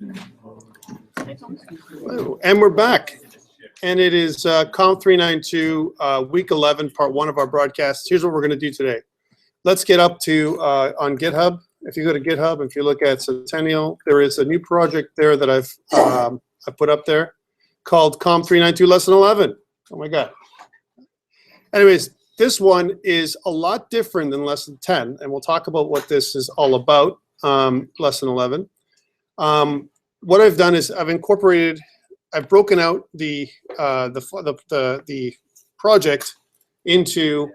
And we're back. And it is COMP392, week 11, part 1 of our broadcast. Here's what we're going to do today. Let's get up to on GitHub. If you go to GitHub, if you look at Centennial, there is a new project there that I've I put up there called COMP392 Lesson 11. Oh my God. Anyways, this one is a lot different than Lesson 10, and we'll talk about what this is all about, Lesson 11. What I've done is I've broken out the project into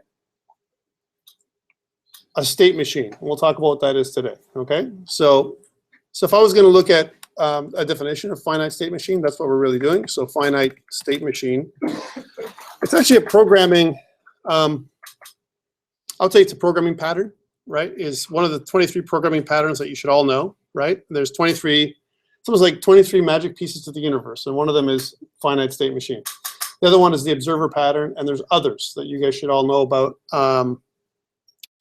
a state machine. And we'll talk about what that is today. Okay, so if I was going to look at a definition of finite state machine, that's what we're really doing. So finite state machine, it's actually a programming. I'll tell you, it's a programming pattern. Right, is one of the 23 programming patterns that you should all know. Right, there's 23. It's almost like 23 magic pieces to the universe, and one of them is finite state machine. The other one is the observer pattern, and there's others that you guys should all know about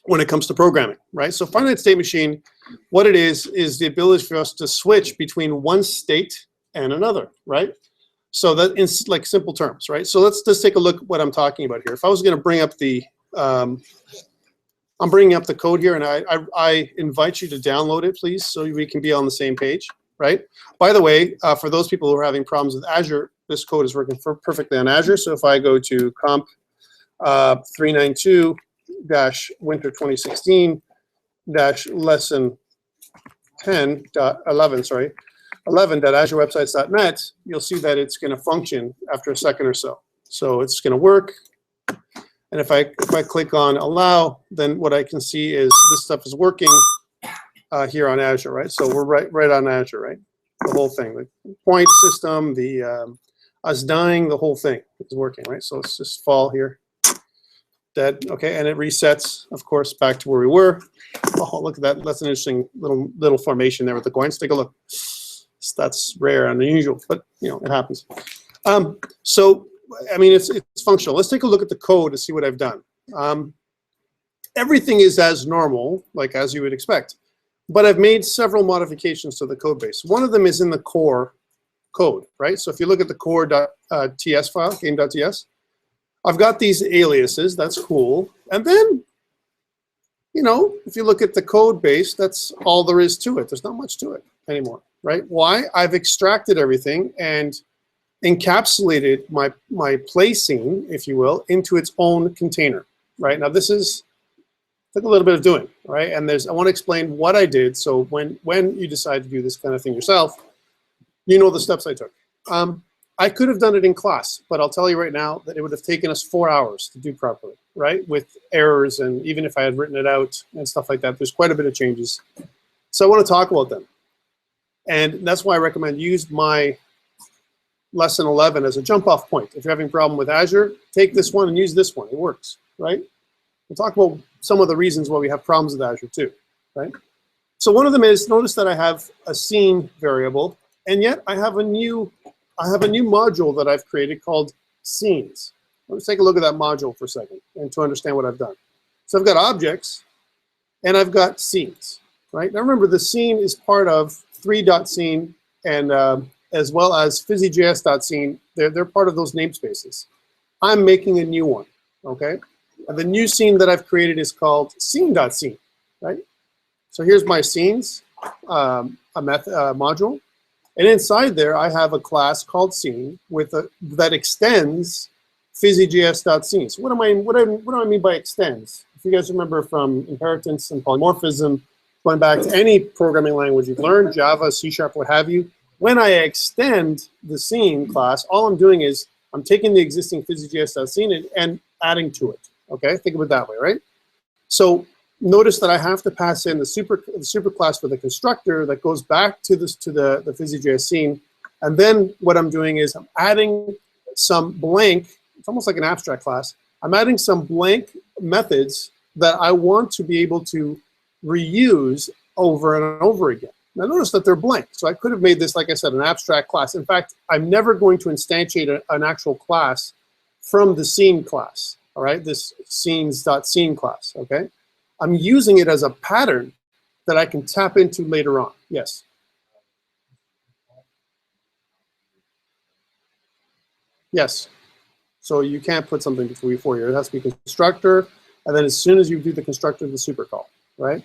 when it comes to programming, right? So finite state machine, what it is the ability for us to switch between one state and another, right? So that in like simple terms, right? So let's just take a look at what I'm talking about here. If I was going to bring up the, I'm bringing up the code here, and I invite you to download it, please, so we can be on the same page. Right. By the way, for those people who are having problems with Azure, this code is working perfectly on Azure. So if I go to comp 392-winter 2016-lesson 10.11, sorry, 11.azurewebsites.net, you'll see that it's going to function after a second or so. So it's going to work. And if I click on allow, then what I can see is this stuff is working. Here on Azure, right? So we're right on Azure, right? The whole thing, the point system, the us dying, the whole thing is working, right? So let's just fall here, dead, okay, and it resets, of course, back to where we were. Oh, look at that! That's an interesting little formation there with the coins. Take a look. That's rare and unusual, but you know it happens. So I mean, it's functional. Let's take a look at the code and see what I've done. Everything is as normal, like as you would expect. But I've made several modifications to the code base. One of them is in the core code, right? So if you look at the core.ts file, game.ts, I've got these aliases. That's cool. And then, you know, if you look at the code base, that's all there is to it. There's not much to it anymore, right? Why? I've extracted everything and encapsulated my placing, if you will, into its own container, right? Now this took a little bit of doing, right? And I want to explain what I did, so when you decide to do this kind of thing yourself, you know the steps I took. I could have done it in class, but I'll tell you right now that it would have taken us 4 hours to do properly, right? With errors, and even if I had written it out and stuff like that, there's quite a bit of changes. So I want to talk about them. And that's why I recommend use my lesson 11 as a jump-off point. If you're having a problem with Azure, take this one and use this one. It works, right? We'll talk about some of the reasons why we have problems with Azure too, right? So one of them is, notice that I have a scene variable, and yet I have a new module that I've created called scenes. Let's take a look at that module for a second and to understand what I've done. So I've got objects and I've got scenes, right? Now remember, the scene is part of 3.scene and as well as physijs.scene. They're part of those namespaces. I'm making a new one, okay? The new scene that I've created is called scene.scene, right? So here's my scenes module, and inside there I have a class called scene that extends physijs.scene. So what do I mean by extends? If you guys remember from inheritance and polymorphism, going back to any programming language you've learned, Java, C#, what have you, when I extend the scene class, all I'm doing is I'm taking the existing physijs.scene and adding to it. Okay, think of it that way, right? So notice that I have to pass in the super class for the constructor that goes back to the physijs scene, and then what I'm doing is I'm adding some blank. It's almost like an abstract class. I'm adding some blank methods that I want to be able to reuse over and over again. Now notice that they're blank, so I could have made this, like I said, an abstract class. In fact, I'm never going to instantiate an actual class from the scene class. All right, this scenes.scene class, okay? I'm using it as a pattern that I can tap into later on. Yes? Yes. So you can't put something before here. It has to be constructor, and then as soon as you do the constructor, the super call, right?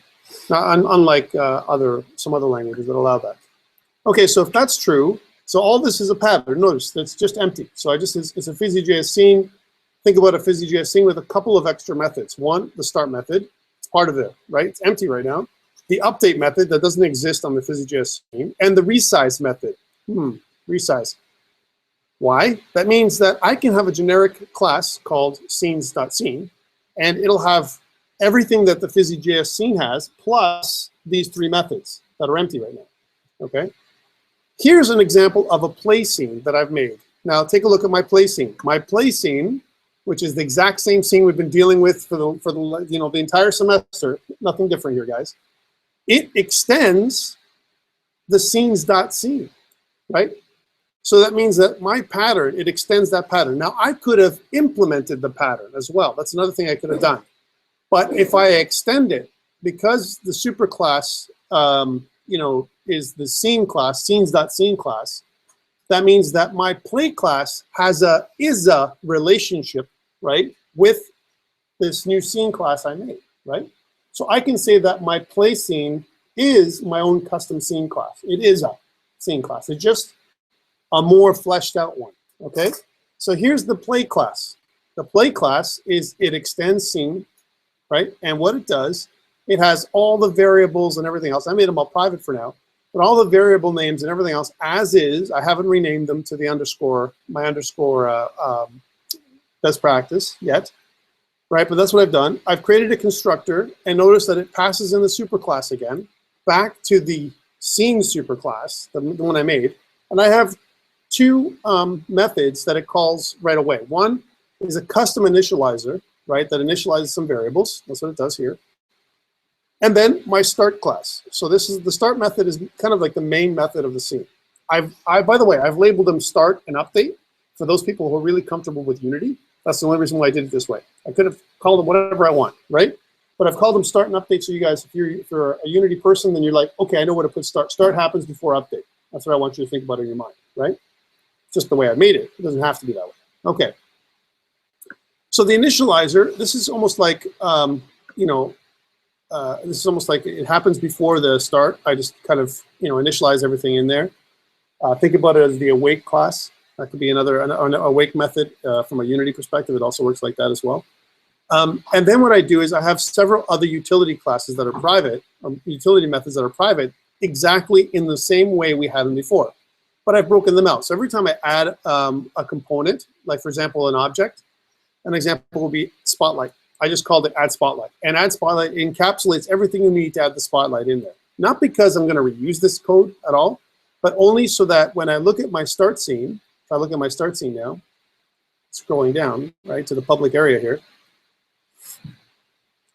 Now, unlike some other languages that allow that. Okay, so if that's true, so all this is a pattern. Notice that's just empty. So it's a fuzzy.js scene. Think about a fuzzy.js scene with a couple of extra methods. One, the start method. It's part of it, right? It's empty right now. The update method that doesn't exist on the fuzzy.js scene, and the resize method. Resize. Why? That means that I can have a generic class called scenes.scene, and it'll have everything that the fuzzy.js scene has, plus these three methods that are empty right now. Okay? Here's an example of a play scene that I've made. Now take a look at my play scene. My play scene, which is the exact same scene we've been dealing with for the entire semester, nothing different here, guys. It extends the scenes.scene, right? So that means that my pattern, it extends that pattern. Now, I could have implemented the pattern as well. That's another thing I could have done. But if I extend it, because the superclass, is the scene class, scenes.scene class, that means that my play class is a relationship, right, with this new scene class I made, right? So I can say that my play scene is my own custom scene class. It is a scene class. It's just a more fleshed out one, okay? So here's the play class. The play class it extends scene, right? And what it does, it has all the variables and everything else. I made them all private for now, but all the variable names and everything else as is. I haven't renamed them to the my underscore best practice yet, right? But that's what I've done. I've created a constructor, and notice that it passes in the superclass again, back to the scene superclass, the one I made, and I have two methods that it calls right away. One is a custom initializer, right, that initializes some variables. That's what it does here. And then my start class. So this is the start method is kind of like the main method of the scene. By the way, I've labeled them start and update for those people who are really comfortable with Unity. That's the only reason why I did it this way. I could have called them whatever I want, right? But I've called them start and update. So you guys, if you're a Unity person, then you're like, okay, I know where to put start. Start happens before update. That's what I want you to think about in your mind, right? Just the way I made it. It doesn't have to be that way. Okay. So the initializer, this is almost like, this is almost like it happens before the start. I just kind of, initialize everything in there. Think about it as the awake class. That could be an awake method from a Unity perspective. It also works like that as well. And then what I do is I have several other utility classes that are private, utility methods that are private, exactly in the same way we had them before. But I've broken them out. So every time I add a component, like for example, an object, an example will be Spotlight. I just called it Add Spotlight. And Add Spotlight encapsulates everything you need to add the Spotlight in there. Not because I'm going to reuse this code at all, but only so that when I look at my start scene, if I look at my start scene now, scrolling down, right, to the public area here.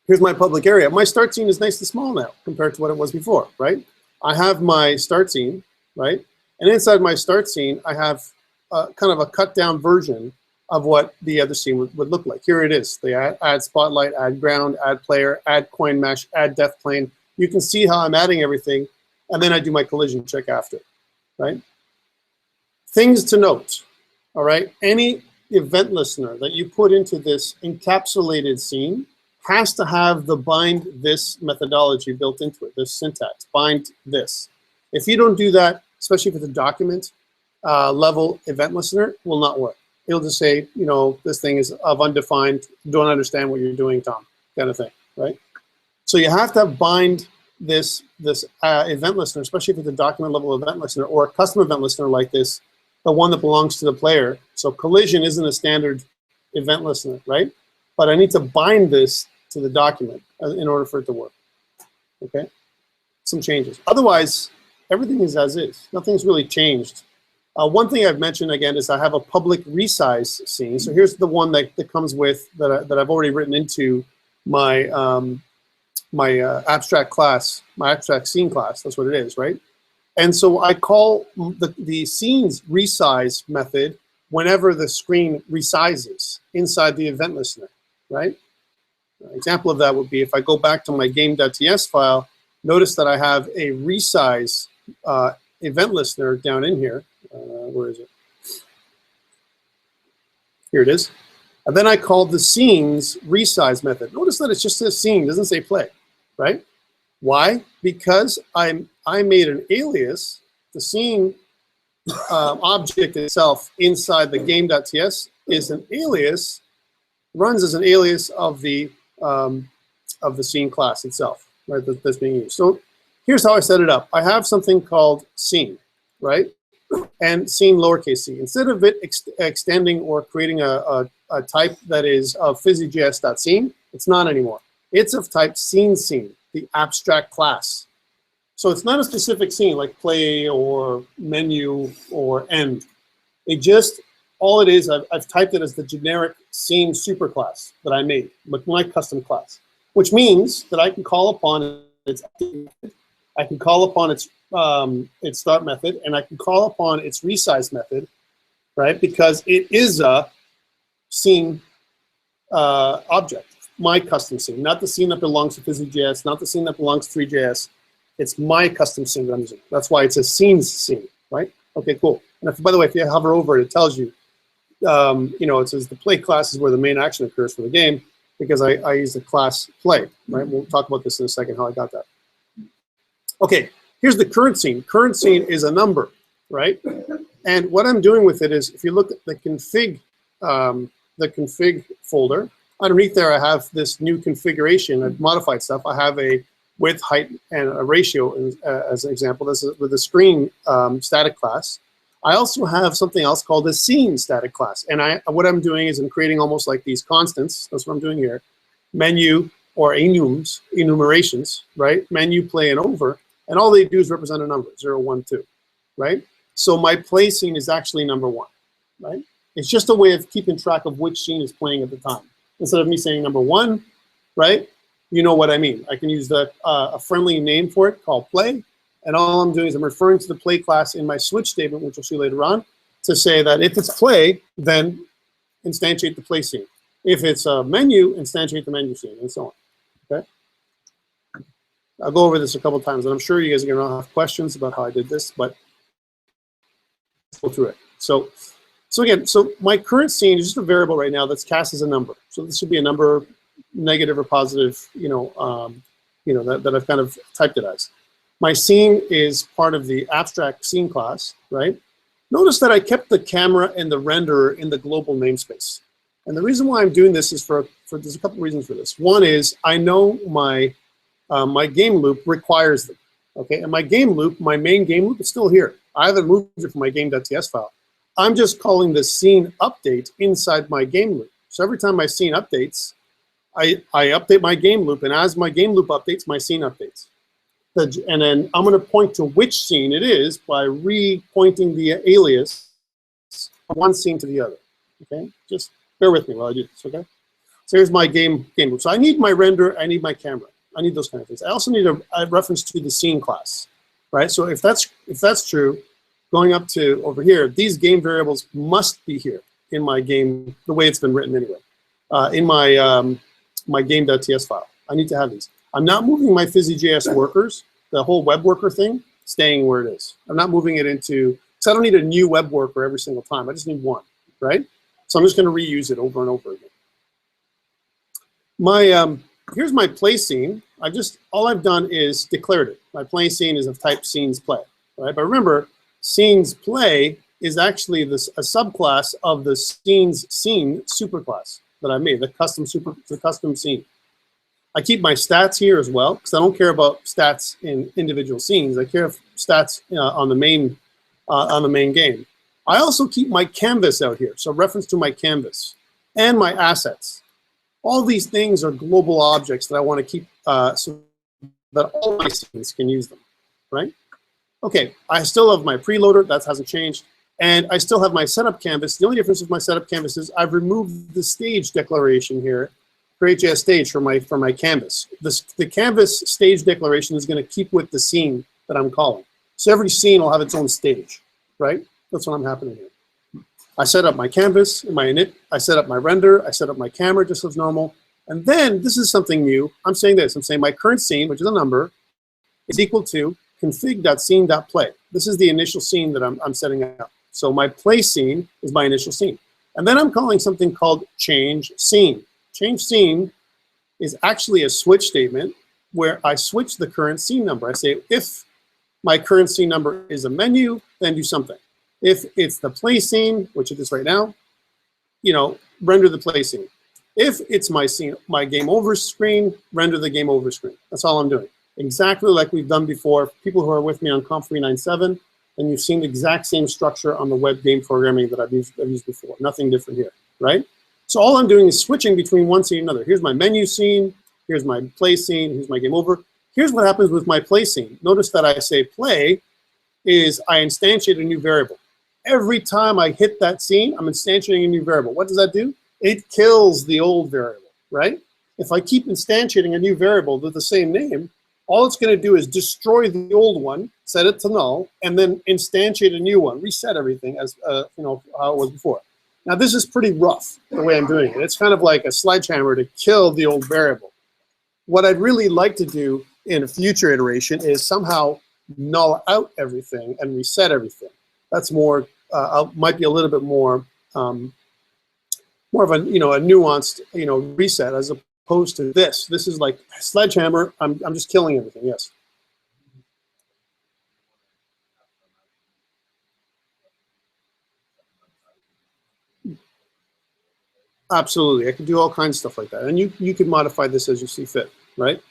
Here's my public area. My start scene is nice and small now compared to what it was before, right? I have my start scene, right? And inside my start scene, I have kind of a cut down version of what the other scene would look like. Here it is. They add Spotlight, add ground, add player, add coin mesh, add depth plane. You can see how I'm adding everything, and then I do my collision check after, right? Things to note, all right? Any event listener that you put into this encapsulated scene has to have the bind this methodology built into it, this syntax, bind this. If you don't do that, especially if it's a document level event listener, it will not work. It'll just say, this thing is of undefined, don't understand what you're doing, Tom, kind of thing, right? So you have to bind this event listener, especially if it's a document level event listener or a custom event listener like this, the one that belongs to the player. So collision isn't a standard event listener, right? But I need to bind this to the document in order for it to work, okay? Some changes. Otherwise, everything is as is. Nothing's really changed. One thing I've mentioned again is I have a public resize scene. So here's the one that comes with that I've already written into my my abstract class, my abstract scene class. That's what it is, right? And so I call the scenes resize method whenever the screen resizes inside the event listener, right? An example of that would be if I go back to my game.ts file, notice that I have a resize event listener down in here. Where is it? Here it is. And then I called the scenes resize method. Notice that it's just a scene, doesn't say play, right? Why? Because I made an alias. The scene object itself inside the game.ts is an alias, runs as an alias of the scene class itself, right? That's being used. So here's how I set it up. I have something called scene, right? And scene lowercase c. Instead of it extending or creating a type that is of physijs.scene, it's not anymore. It's of type scene, the abstract class. So it's not a specific scene like play or menu or end. It just, all it is, I've typed it as the generic scene superclass that I made, like my custom class, which means that I can call upon its I can call upon its start method, and I can call upon its resize method, right? Because it is a scene object, my custom scene, not the scene that belongs to physijs, not the scene that belongs to 3JS. It's my custom scene that I'm using. That's why it's a scenes scene, right? Okay, cool. And if, by the way, if you hover over it, it tells you, you know, it says the play class is where the main action occurs for the game, because I use the class play, right? We'll talk about this in a second, how I got that. Okay, here's the current scene. Current scene is a number, right? And what I'm doing with it is, if you look at the config folder, underneath there I have this new configuration. I've modified stuff. I have a width, height, and a ratio as an example. This is with the screen static class. I also have something else called a scene static class. And what I'm doing is I'm creating almost like these constants. That's what I'm doing here. Menu or enums, enumerations, right? Menu, play, and over. And all they do is represent a number, 0, 1, 2, right? So my play scene is actually number 1, right? It's just a way of keeping track of which scene is playing at the time. Instead of me saying number 1, right? You know what I mean. I can use a friendly name for it called play. And all I'm doing is I'm referring to the play class in my switch statement, which we'll see later on, to say that if it's play, then instantiate the play scene. If it's a menu, instantiate the menu scene, and so on. Okay? I'll go over this a couple times, and I'm sure you guys are going to have questions about how I did this, but let's go through it. So again, my current scene is just a variable right now that's cast as a number. So this should be a number, negative or positive, that I've kind of typed it as. My scene is part of the abstract scene class, right? Notice that I kept the camera and the renderer in the global namespace. And the reason why I'm doing this is there's a couple reasons for this. One is I know my game loop requires them, okay? And my game loop, my main game loop is still here. I haven't moved it from my game.ts file. I'm just calling the scene update inside my game loop. So every time my scene updates, I update my game loop, and as my game loop updates, my scene updates. And then I'm going to point to which scene it is by re-pointing the alias from one scene to the other. Okay, just bear with me while I do this. Okay, so here's my game loop. So I need my render, I need my camera, I need those kind of things. I also need a reference to the scene class, right? So if that's true, going up to over here, these game variables must be here in my game, the way it's been written anyway, in my my game.ts file. I need to have these. I'm not moving my physijs workers, the whole web worker thing, staying where it is. I'm not moving it into, because I don't need a new web worker every single time. I just need one, right? So I'm just going to reuse it over and over again. My here's my play scene. All I've done is declared it. My play scene is of type scenes play, right? But remember, scenes play is actually a subclass of the scenes scene superclass that I made, the custom scene. I keep my stats here as well, because I don't care about stats in individual scenes. I care stats on the main game. I also keep my canvas out here, so reference to my canvas and my assets. All these things are global objects that I want to keep so that all my scenes can use them, right? Okay, I still have my preloader, that hasn't changed, and I still have my setup canvas. The only difference with my setup canvas is I've removed the stage declaration here, create.js stage for my canvas. The canvas stage declaration is going to keep with the scene that I'm calling. So every scene will have its own stage, right? That's what I'm happening here. I set up my canvas, my init, I set up my render, I set up my camera just as normal. And then this is something new. I'm saying this. I'm saying my current scene, which is a number, is equal to config.scene.play. This is the initial scene that I'm setting up. So my play scene is my initial scene. And then I'm calling something called change scene. Change scene is actually a switch statement where I switch the current scene number. I say, if my current scene number is a menu, then do something. If it's the play scene, which it is right now, render the play scene. If it's my scene, my game over screen, render the game over screen. That's all I'm doing. Exactly like we've done before. People who are with me on COMP397, and you've seen the exact same structure on the web game programming that I've used before. Nothing different here, right? So all I'm doing is switching between one scene and another. Here's my menu scene. Here's my play scene. Here's my game over. Here's what happens with my play scene. Notice that I say play is I instantiate a new variable. Every time I hit that scene, I'm instantiating a new variable. What does that do? It kills the old variable, right? If I keep instantiating a new variable with the same name, all it's going to do is destroy the old one, set it to null, and then instantiate a new one, reset everything as how it was before. Now this is pretty rough the way I'm doing it. It's kind of like a sledgehammer to kill the old variable. What I'd really like to do in a future iteration is somehow null out everything and reset everything. That's more might be a little bit more more of a a nuanced reset as opposed to this. This is like sledgehammer. I'm just killing everything. Yes. Absolutely, I can do all kinds of stuff like that, and you can modify this as you see fit, right?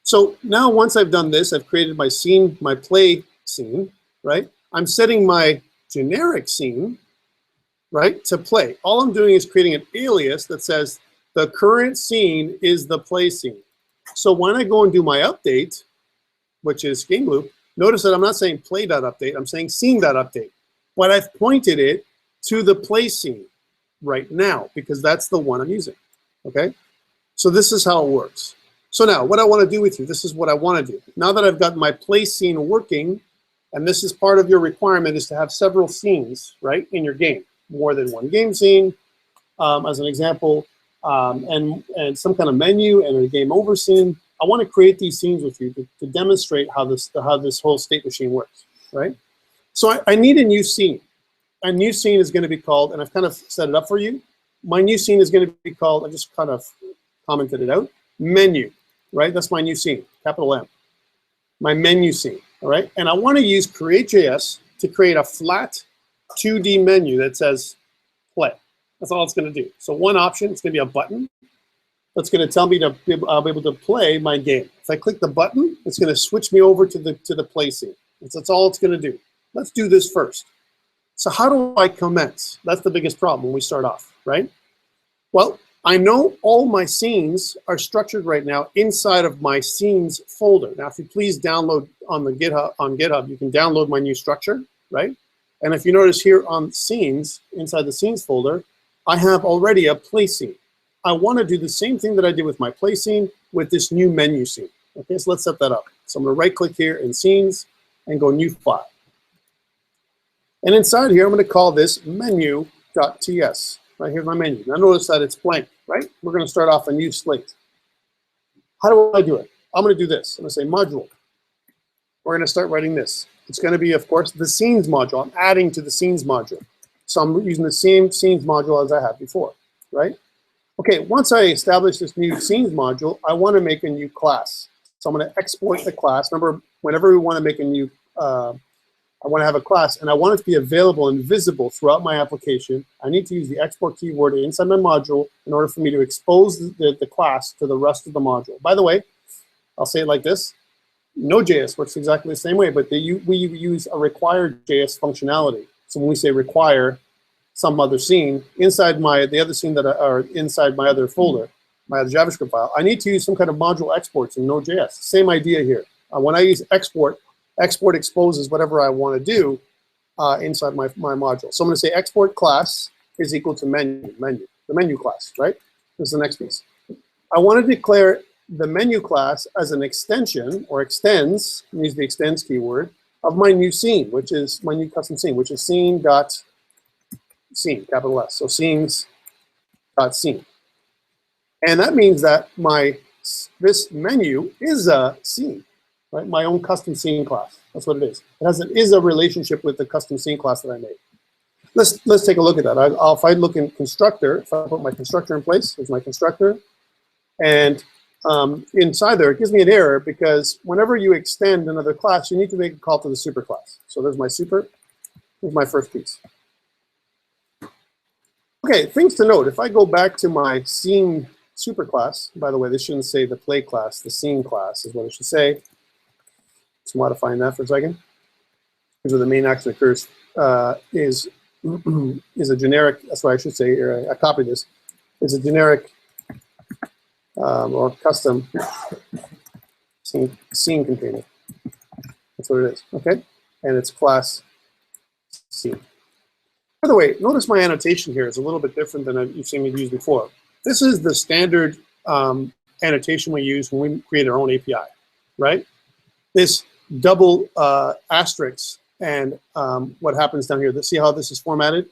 So now once I've done this, I've created my scene, my play scene, right? I'm setting my generic scene, right, to play. All I'm doing is creating an alias that says the current scene is the play scene. So when I go and do my update, which is game loop, notice that I'm not saying play.update, I'm saying scene.update. But I've pointed it to the play scene right now because that's the one I'm using, okay? So this is how it works. So now what I want to do with you, this is what I want to do. Now that I've got my play scene working, and this is part of your requirement is to have several scenes, right, in your game. More than one game scene, as an example, and some kind of menu and a game over scene. I want to create these scenes with you to demonstrate how this whole state machine works, right? So I need a new scene. A new scene is going to be called, and I've kind of set it up for you. My new scene is going to be called, I just kind of commented it out, menu, right? That's my new scene, capital M. My menu scene, all right? And I want to use create.js to create a flat 2D menu that says play. That's all it's going to do. So one option, it's going to be a button that's going to tell me I'll be able to play my game. If I click the button, it's going to switch me over to the play scene. That's all it's going to do. Let's do this first. So how do I commence? That's the biggest problem when we start off, right? Well, I know all my scenes are structured right now inside of my scenes folder. Now, if you please download on GitHub, you can download my new structure, right? And if you notice here on scenes, inside the scenes folder, I have already a play scene. I want to do the same thing that I did with my play scene with this new menu scene. Okay, so let's set that up. So I'm going to right click here in scenes and go new file. And inside here, I'm going to call this menu.ts. Right here's my menu. Now notice that it's blank, right? We're going to start off a new slate. How do I do it? I'm going to do this. I'm going to say module. We're going to start writing this. It's going to be, of course, the scenes module. I'm adding to the scenes module. So I'm using the same scenes module as I had before, right? Okay, once I establish this new scenes module, I want to make a new class. So I'm going to export the class. Remember, whenever we want to make a new, I want to have a class, and I want it to be available and visible throughout my application. I need to use the export keyword inside my module in order for me to expose the class to the rest of the module. By the way, I'll say it like this. Node.js works exactly the same way, but we use a required JS functionality. So when we say require some other scene inside the other scene that are inside my other folder, my other JavaScript file, I need to use some kind of module exports in Node.js. Same idea here. When I use export exposes whatever I want to do inside my module. So I'm going to say export class is equal to menu, the menu class, right? This is the next piece. I want to declare the menu class as an extension or extends, use the extends keyword, of my new scene, which is my new custom scene, which is scene.scene, capital S. So scenes.scene. And that means that this menu is a scene, right? My own custom scene class. That's what it is. It is a relationship with the custom scene class that I made. Let's take a look at that. If I look in constructor, if I put my constructor in place, here's my constructor, and inside there, it gives me an error because whenever you extend another class, you need to make a call to the superclass. So there's my super. Here's my first piece. Okay, things to note. If I go back to my scene superclass, by the way, this shouldn't say the play class, the scene class is what it should say. Just modifying that for a second. Here's where the main action occurs is a generic, that's what I should say here, I copied this, is a generic or custom scene container. That's what it is, okay? And it's class scene. By the way, notice my annotation here is a little bit different than you've seen me use before. This is the standard annotation we use when we create our own API, right? This double asterisk and what happens down here. See how this is formatted?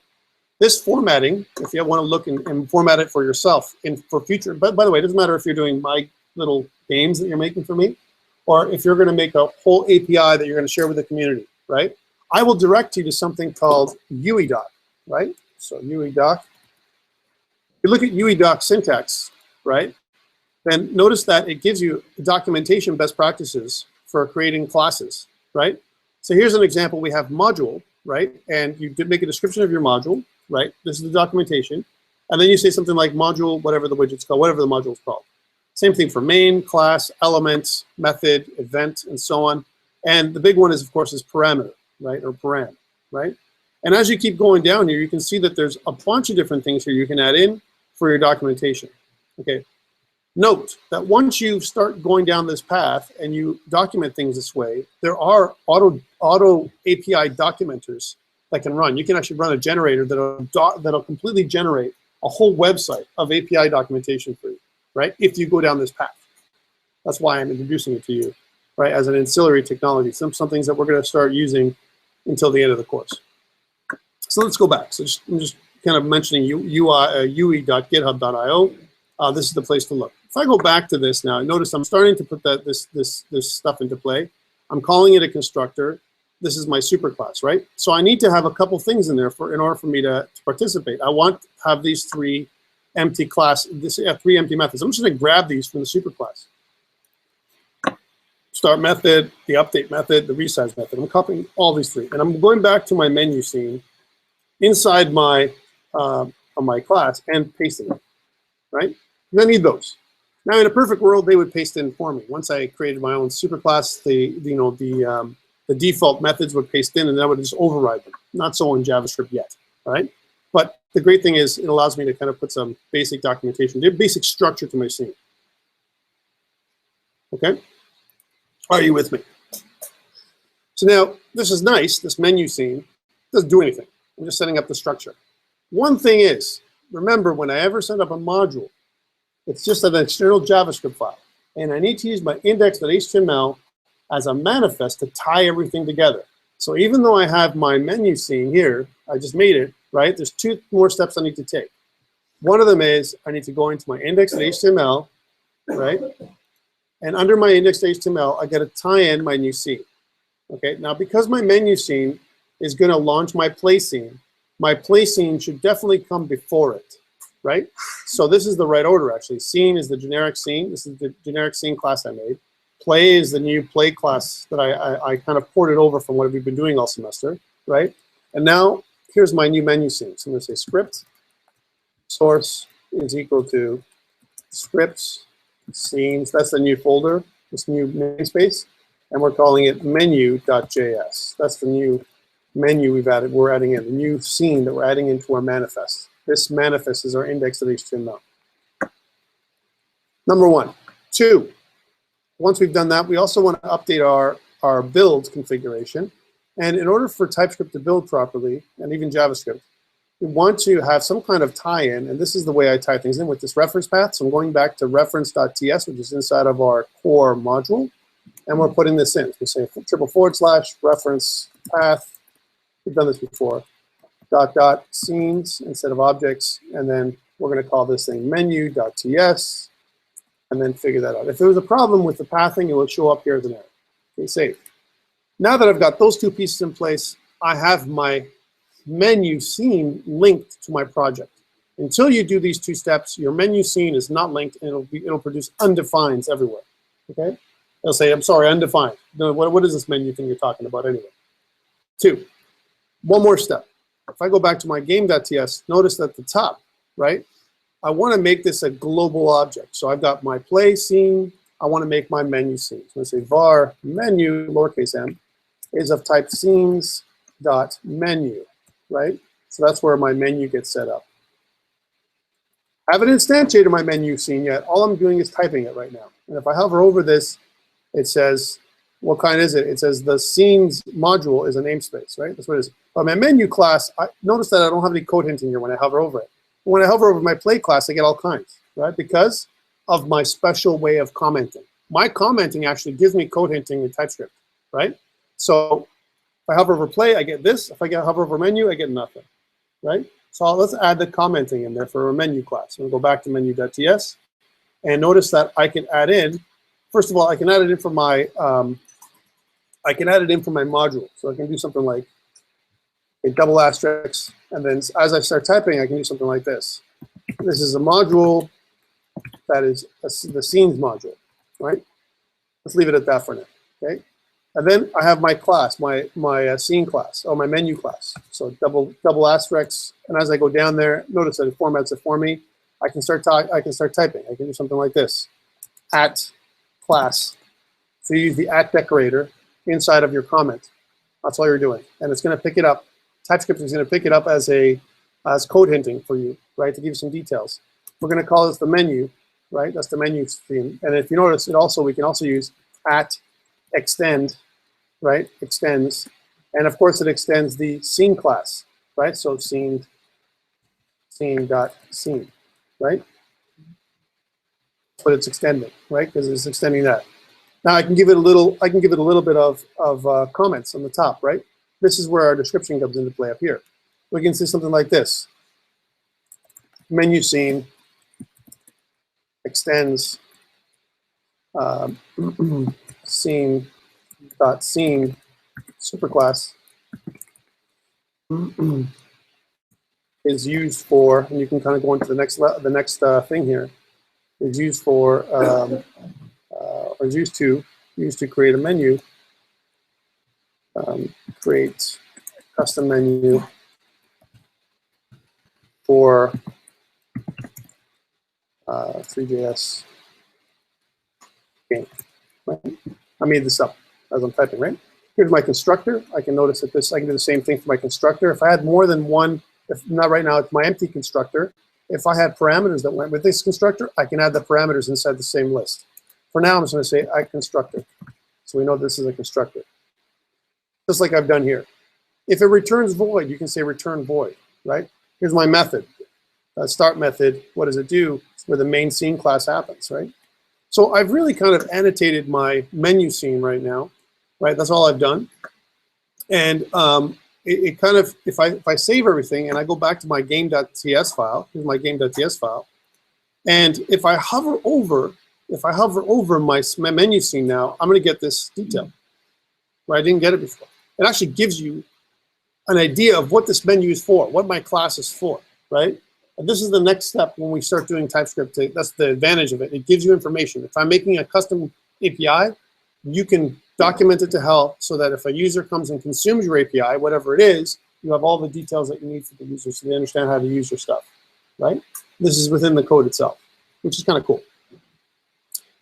This formatting, if you want to look and format it for yourself for future, but by the way, it doesn't matter if you're doing my little games that you're making for me, or if you're going to make a whole API that you're going to share with the community, right? I will direct you to something called UEDoc, right? So UEDoc. If you look at UEDoc syntax, right? Then notice that it gives you documentation best practices for creating classes, right? So here's an example. We have module, right? And you did make a description of your module, right? This is the documentation. And then you say something like module, whatever the widget's called, whatever the module is called. Same thing for main, class, elements, method, event, and so on. And the big one is, of course, is parameter, right? Or param, right? And as you keep going down here, you can see that there's a bunch of different things here you can add in for your documentation, okay? Note that once you start going down this path and you document things this way, there are auto API documenters that can run. You can actually run a generator that'll completely generate a whole website of API documentation for you, right? If you go down this path. That's why I'm introducing it to you, right? As an ancillary technology, some things that we're going to start using until the end of the course. So let's go back. So I'm just kind of mentioning UE.github.io. This is the place to look. If I go back to this now, notice I'm starting to put this stuff into play. I'm calling it a constructor. This is my superclass, right? So I need to have a couple things in there in order for me to participate. I want to have these three empty three empty methods. I'm just going to grab these from the superclass. Start method, the update method, the resize method. I'm copying all these three, and I'm going back to my menu scene inside my my class and pasting it, right? And I need those. Now, in a perfect world, they would paste in for me. Once I created my own superclass, the default methods would paste in, and I would just override them. Not so in JavaScript yet, right? But the great thing is it allows me to kind of put some basic documentation, basic structure to my scene. Okay? Are you with me? So now, this is nice, this menu scene. Doesn't do anything. I'm just setting up the structure. One thing is, remember, when I ever set up a module, it's just an external JavaScript file. And I need to use my index.html as a manifest to tie everything together. So even though I have my menu scene here, I just made it, right? There's two more steps I need to take. One of them is I need to go into my index.html, right? And under my index.html, I got to tie in my new scene. Okay, now because my menu scene is going to launch my play scene should definitely come before it, right? So this is the right order, actually. Scene is the generic scene. This is the generic scene class I made. Play is the new play class that I kind of ported over from what we've been doing all semester, right? And now here's my new menu scene. So I'm going to say script source is equal to scripts scenes. That's the new folder, this new namespace, and we're calling it menu.js. That's the new menu we're adding in, the new scene that we're adding into our manifest. This manifest is our index.html. Number one. Two, once we've done that, we also want to update our build configuration. And in order for TypeScript to build properly, and even JavaScript, we want to have some kind of tie-in, and this is the way I tie things in with this reference path. So I'm going back to reference.ts, which is inside of our core module, and we're putting this in. So we say // reference path. We've done this before. .. scenes instead of objects, and then we're going to call this thing menu.ts, and then figure that out. If there was a problem with the pathing, it would show up here as an error. Okay, save. Now that I've got those two pieces in place, I have my menu scene linked to my project. Until you do these two steps, your menu scene is not linked, and it'll produce undefineds everywhere. Okay? It'll say, I'm sorry, undefined. No, what is this menu thing you're talking about anyway? 2, one more step. If I go back to my game.ts, notice at the top, right? I want to make this a global object. So I've got my play scene. I want to make my menu scene. So I'm going to say var menu, lowercase m, is of type scenes.menu, right? So that's where my menu gets set up. I haven't instantiated my menu scene yet. All I'm doing is typing it right now. And if I hover over this, it says, what kind is it? It says the scenes module is a namespace, right? That's what it is. But my menu class, notice that I don't have any code hinting here when I hover over it. When I hover over my play class, I get all kinds, right? Because of my special way of commenting. My commenting actually gives me code hinting in TypeScript, right? So if I hover over play, I get this. If I hover over menu, I get nothing, right? So let's add the commenting in there for a menu class. We'll go back to menu.ts, and notice that I can add in. First of all, I can add it in for my module. So I can do something like a double asterisk, and then as I start typing, I can do something like this. This is a module that is the scenes module, right? Let's leave it at that for now, okay? And then I have my class, my scene class, or my menu class. So double asterisks, and as I go down there, notice that it formats it for me. I can start typing. I can do something like this, at class. So you use the at decorator inside of your comment. That's all you're doing, and it's going to pick it up. TypeScript is going to pick it up as code hinting for you, right, to give you some details. We're going to call this the menu, right? That's the menu theme. And if you notice, we can also use at extend, right? Extends, and of course it extends the scene class, right? So scene dot scene, right? That's what it's extending, right? Because it's extending that. Now I can give it a little bit of comments on the top, right? This is where our description comes into play up here. We can say something like this: menu scene extends scene dot scene superclass is used for, and you can kind of go into the next thing here, is used for or is used to create a menu, create custom menu for 3JS game. Right? I made this up as I'm typing, right? Here's my constructor. I can notice that I can do the same thing for my constructor. If I had more than one, if not right now, it's my empty constructor. If I had parameters that went with this constructor, I can add the parameters inside the same list. For now, I'm just going to say constructor. So we know this is a constructor. Just like I've done here. If it returns void, you can say return void, right? Here's my method. Start method, what does it do? It's where the main scene class happens, right? So I've really kind of annotated my menu scene right now, right? That's all I've done. And it kind of, if I save everything and I go back to my game.ts file, here's my game.ts file, and if I hover over my menu scene now, I'm going to get this detail, right? I didn't get it before. It actually gives you an idea of what this menu is for, what my class is for, right? And this is the next step when we start doing TypeScript. That's the advantage of it. It gives you information. If I'm making a custom API, you can document it to hell so that if a user comes and consumes your API, whatever it is, you have all the details that you need for the user so they understand how to use your stuff, right? This is within the code itself, which is kind of cool.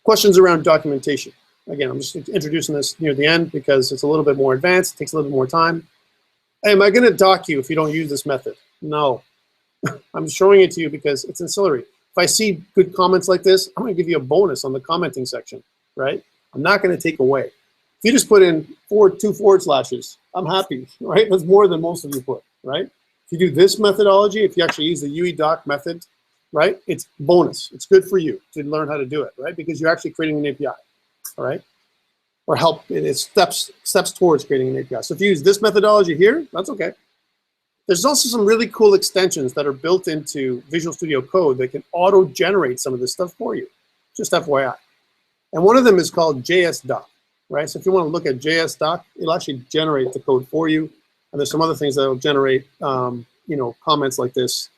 Questions around documentation. Again, I'm just introducing this near the end because it's a little bit more advanced, it takes a little bit more time. Hey, am I going to dock you if you don't use this method? No. I'm showing it to you because it's ancillary. If I see good comments like this, I'm going to give you a bonus on the commenting section, right? I'm not going to take away. If you just put in 2 forward slashes, I'm happy, right? That's more than most of you put, right? If you do this methodology, if you actually use the UEDoc method, right, it's bonus. It's good for you to learn how to do it, right? Because you're actually creating an API, all right? Or help, it's steps towards creating an API. So if you use this methodology here, that's okay. There's also some really cool extensions that are built into Visual Studio Code that can auto-generate some of this stuff for you, just FYI. And one of them is called JSDoc, right? So if you want to look at JSDoc, it'll actually generate the code for you. And there's some other things that will generate, you know, comments like this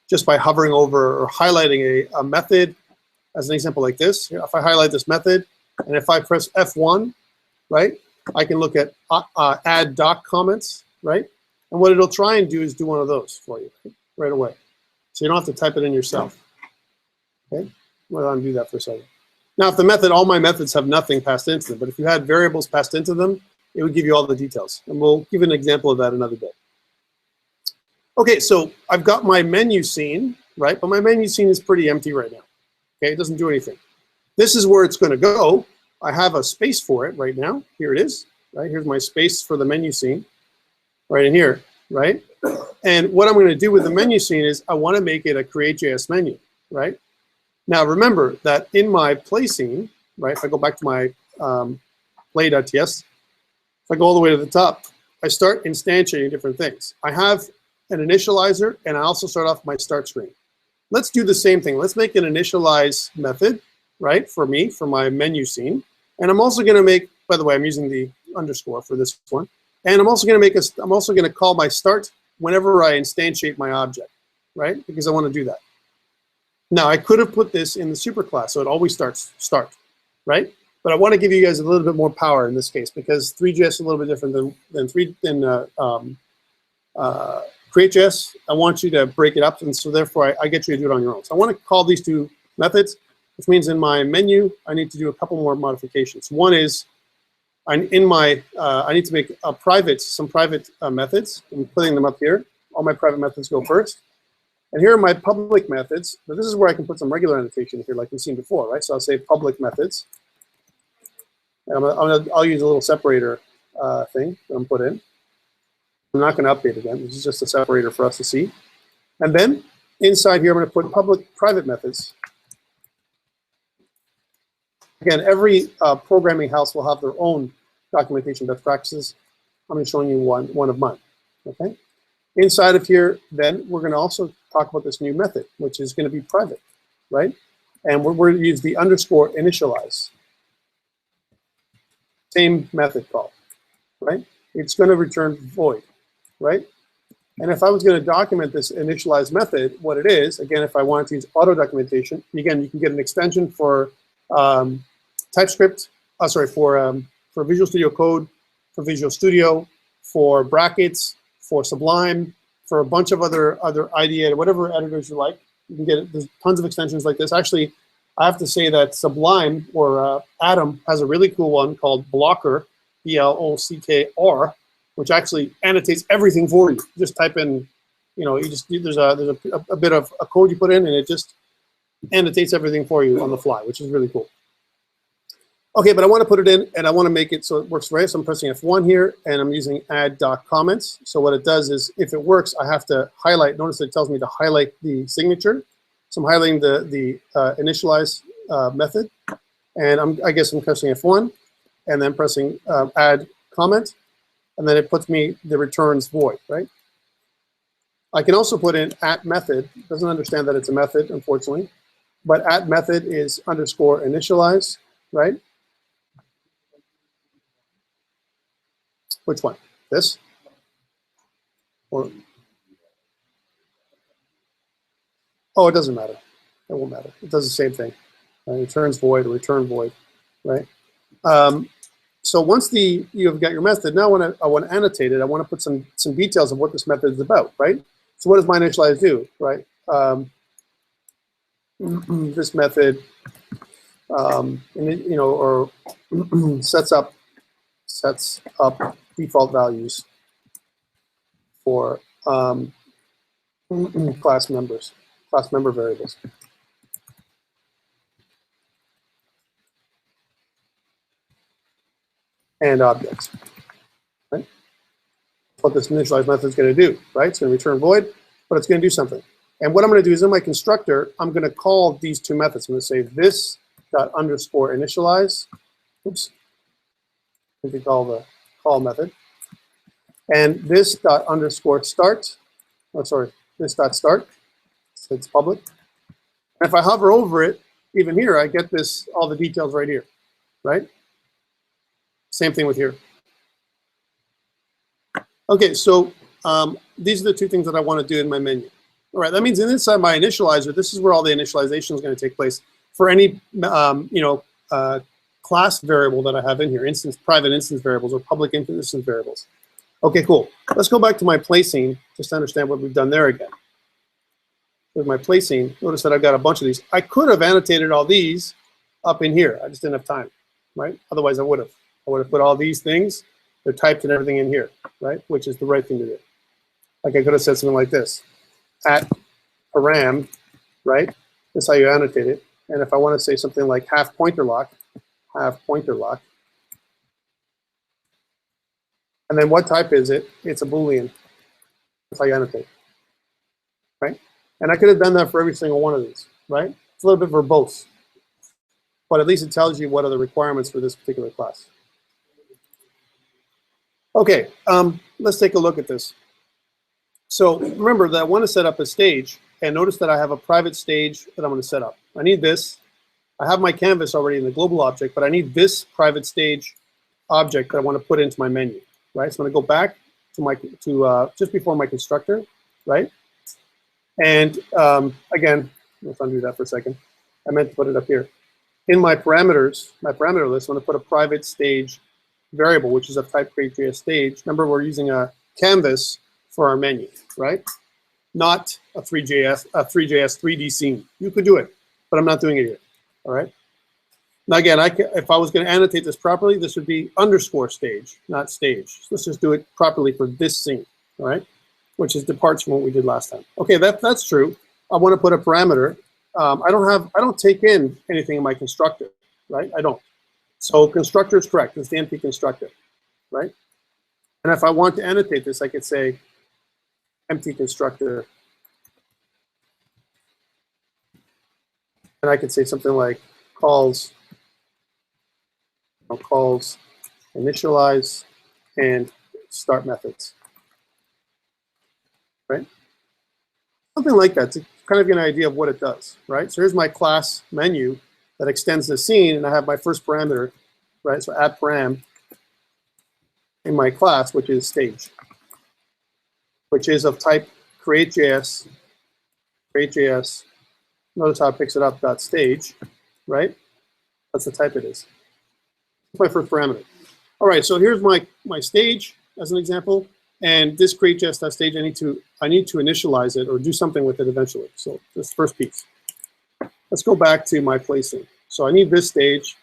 just by hovering over or highlighting a method. As an example like this, if I highlight this method, and if I press F1, right, I can look at add doc comments, right? And what it'll try and do is do one of those for you right away. So you don't have to type it in yourself. Okay, we'll undo that for a second. Now, if the method, all my methods have nothing passed into them, but if you had variables passed into them, it would give you all the details. And we'll give an example of that another day. Okay, so I've got my menu scene, right? But my menu scene is pretty empty right now. Okay, it doesn't do anything. This is where it's going to go. I have a space for it right now. Here it is, right? Here's my space for the menu scene, right in here, right? And what I'm going to do with the menu scene is I want to make it a create.js menu, right? Now, remember that in my play scene, right, if I go back to my play.ts, if I go all the way to the top, I start instantiating different things. I have an initializer, and I also start off my start screen. Let's do the same thing. Let's make an initialize method, right, for me, for my menu scene. And I'm also going to make, by the way, I'm using the underscore for this one. And I'm also going to make I'm also going to call my start whenever I instantiate my object, right, because I want to do that. Now, I could have put this in the superclass, so it always starts start, right? But I want to give you guys a little bit more power in this case because 3JS is a little bit different than CreateJS. I want you to break it up, and so therefore I get you to do it on your own. So I want to call these two methods, which means in my menu I need to do a couple more modifications. One is I need to make some private methods. I'm putting them up here. All my private methods go first. And here are my public methods. But this is where I can put some regular annotation here, like we've seen before, right? So I'll say public methods. And I'll use a little separator thing that I'm put in. I'm not going to update again. This is just a separator for us to see. And then inside here, I'm going to put public private methods. Again, every programming house will have their own documentation best practices. I'm going to show you one of mine. Okay. Inside of here, then we're going to also talk about this new method, which is going to be private, right? And we're going to use the underscore initialize. Same method call, right? It's going to return void, right? And if I was going to document this initialize method, what it is, again, if I wanted to use auto documentation, again, you can get an extension for TypeScript, for Visual Studio Code, for Visual Studio, for brackets, for Sublime, for a bunch of other IDE, whatever editors you like. You can get it. There's tons of extensions like this. Actually, I have to say that Sublime or Atom has a really cool one called Blocker, B-L-O-C-K-R, which actually annotates everything for you. Just type in, you know, there's a bit of a code you put in, and it just annotates everything for you on the fly, which is really cool. Okay, but I want to put it in, and I want to make it so it works right. So I'm pressing F1 here, and I'm using add doc comments. So what it does is, if it works, I have to highlight. Notice it tells me to highlight the signature. So I'm highlighting the initialize method, and I guess I'm pressing F1, and then pressing add comment, and then it puts me the returns void, right? I can also put in at method. It doesn't understand that it's a method, unfortunately, but at method is underscore initialize, right? Which one? This? Or, oh, it doesn't matter. It won't matter. It does the same thing. Returns void or return void, right? So once you've got your method, now I want to annotate it. I want to put some details of what this method is about, right? So what does my initialize do, right? This method, sets up default values for class member variables. And objects, right? What this initialize method is going to do, right? It's going to return void, but it's going to do something. And what I'm going to do is in my constructor, I'm going to call these two methods. I'm going to say this dot underscore initialize. Oops. We can call the call method. And this dot underscore start. Oh, sorry. This dot start. So it's public. And if I hover over it, even here, I get all the details right here, right? Same thing with here. Okay, so these are the two things that I want to do in my menu. All right, that means inside my initializer, this is where all the initialization is going to take place for any class variable that I have in here, private instance variables or public instance variables. Okay, cool. Let's go back to my placing just to understand what we've done there again. With my placing, notice that I've got a bunch of these. I could have annotated all these up in here. I just didn't have time, right? Otherwise, I would have. I would have put all these things, they're typed and everything in here, right? Which is the right thing to do. Like I could have said something like this, at param, right? That's how you annotate it. And if I want to say something like half pointer lock, and then what type is it? It's a Boolean. That's how you annotate, right? And I could have done that for every single one of these, right? It's a little bit verbose, but at least it tells you what are the requirements for this particular class. Okay, let's take a look at this. So remember that I want to set up a stage, and notice that I have a private stage that I'm going to set up. I need this. I have my canvas already in the global object, but I need this private stage object that I want to put into my menu, right? So I'm going to go back to just before my constructor, right? And again, let's undo that for a second. I meant to put it up here. In my parameters, my parameter list, I'm going to put a private stage variable, which is of type create.js stage. Remember, we're using a canvas for our menu, right? Not a 3JS 3D scene. You could do it, but I'm not doing it here. All right. Now again, if I was going to annotate this properly, this would be underscore stage, not stage. So let's just do it properly for this scene. All right, which is departs from what we did last time. Okay, that's true. I want to put a parameter. I don't take in anything in my constructor, right? I don't. So constructor is correct. It's the empty constructor, right? And if I want to annotate this, I could say empty constructor. And I could say something like calls initialize and start methods, right? Something like that to kind of get an idea of what it does, right? So here's my class menu that extends the scene, and I have my first parameter, right? So add param in my class, which is stage, which is of type create.js. Notice how it picks it up, .stage, right? That's the type it is. That's my first parameter. All right, so here's my stage as an example, and this create.js.stage, I need to initialize it or do something with it eventually. So this first piece. Let's go back to my placing. So I need this stage.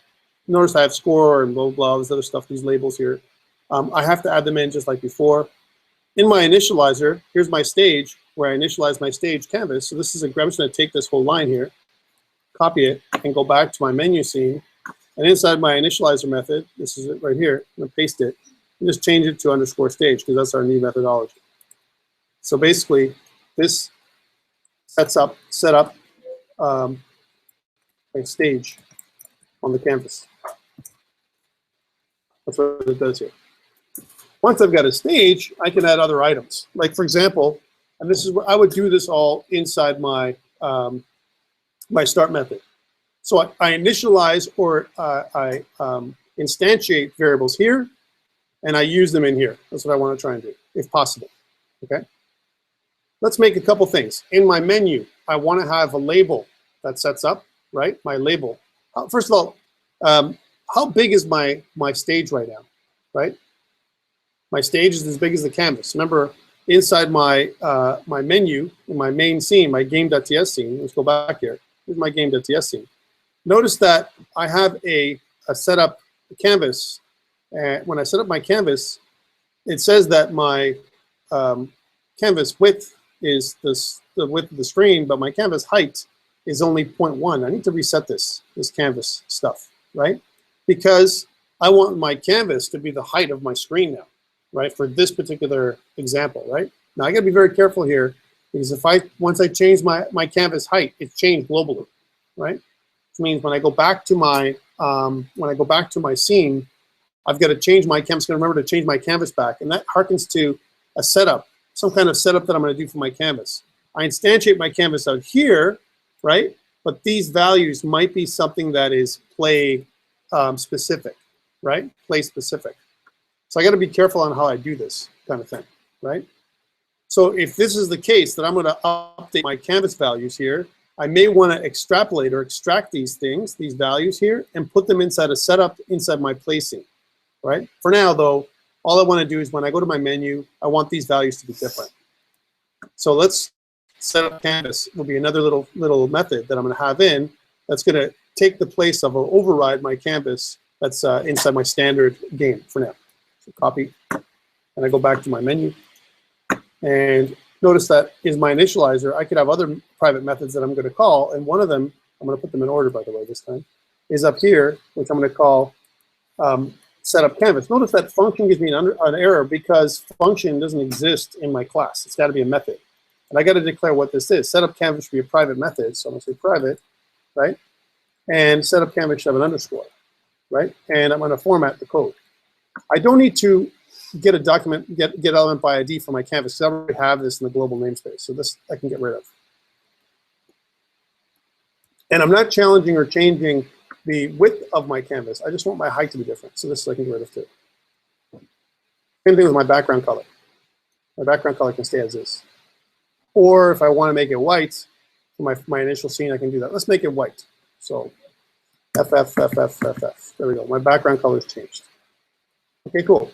Notice I have score and blah, blah, this other stuff, these labels here. I have to add them in just like before. In my initializer, here's my stage where I initialize my stage canvas. So this is I'm just going to take this whole line here, copy it, and go back to my menu scene. And inside my initializer method, this is it right here, I'm going to paste it, and just change it to underscore stage because that's our new methodology. So basically, this set up a stage on the canvas. That's what it does here. Once I've got a stage, I can add other items. Like for example, and this is where I would do this all inside my my start method. So I initialize or I instantiate variables here, and I use them in here. That's what I want to try and do, if possible. Okay. Let's make a couple things. In my menu, I want to have a label that sets up, right? My label. First of all, how big is my stage right now, right? My stage is as big as the canvas. Remember, inside my my menu, in my main scene, my game.ts scene, let's go back here. Here's my game.ts scene. Notice that I have a setup canvas. And when I set up my canvas, it says that my canvas width is the width of the screen, but my canvas height is only 0.1. I need to reset this canvas stuff, right? Because I want my canvas to be the height of my screen now, right? For this particular example, right? Now I gotta be very careful here because once I change my canvas height, it's changed globally, right? Which means when I go back to my scene, I've got to change my canvas. Gonna remember to change my canvas back, and that harkens to a setup, some kind of setup that I'm going to do for my canvas. I instantiate my canvas out here, right? But these values might be something that is play specific, right? Play specific. So I got to be careful on how I do this kind of thing. right? So if this is the case, that I'm going to update my canvas values here, I may want to extrapolate or extract these things, these values here, and put them inside a setup inside my placing, right? For now, though, all I want to do is when I go to my menu, I want these values to be different. So let's set up canvas. Will be another little method that I'm going to have in that's going to take the place of or override my canvas that's inside my standard game for now. So copy, and I go back to my menu. And notice that is my initializer. I could have other private methods that I'm going to call, and one of them, I'm going to put them in order, by the way, this time, is up here, which I'm going to call setup canvas. Notice that function gives me an error because function doesn't exist in my class. It's got to be a method. And I got to declare what this is. Setup canvas should be a private method, so I'm going to say private, right? And setup canvas should have an underscore, right? And I'm going to format the code. I don't need to get a document, get element by ID for my canvas, because I already have this in the global namespace. So this I can get rid of. And I'm not challenging or changing the width of my canvas. I just want my height to be different. So this I can get rid of too. Same thing with my background color. My background color can stay as is. Or if I want to make it white for my initial scene, I can do that. Let's make it white. So FF. There we go. My background color is changed. Okay, cool.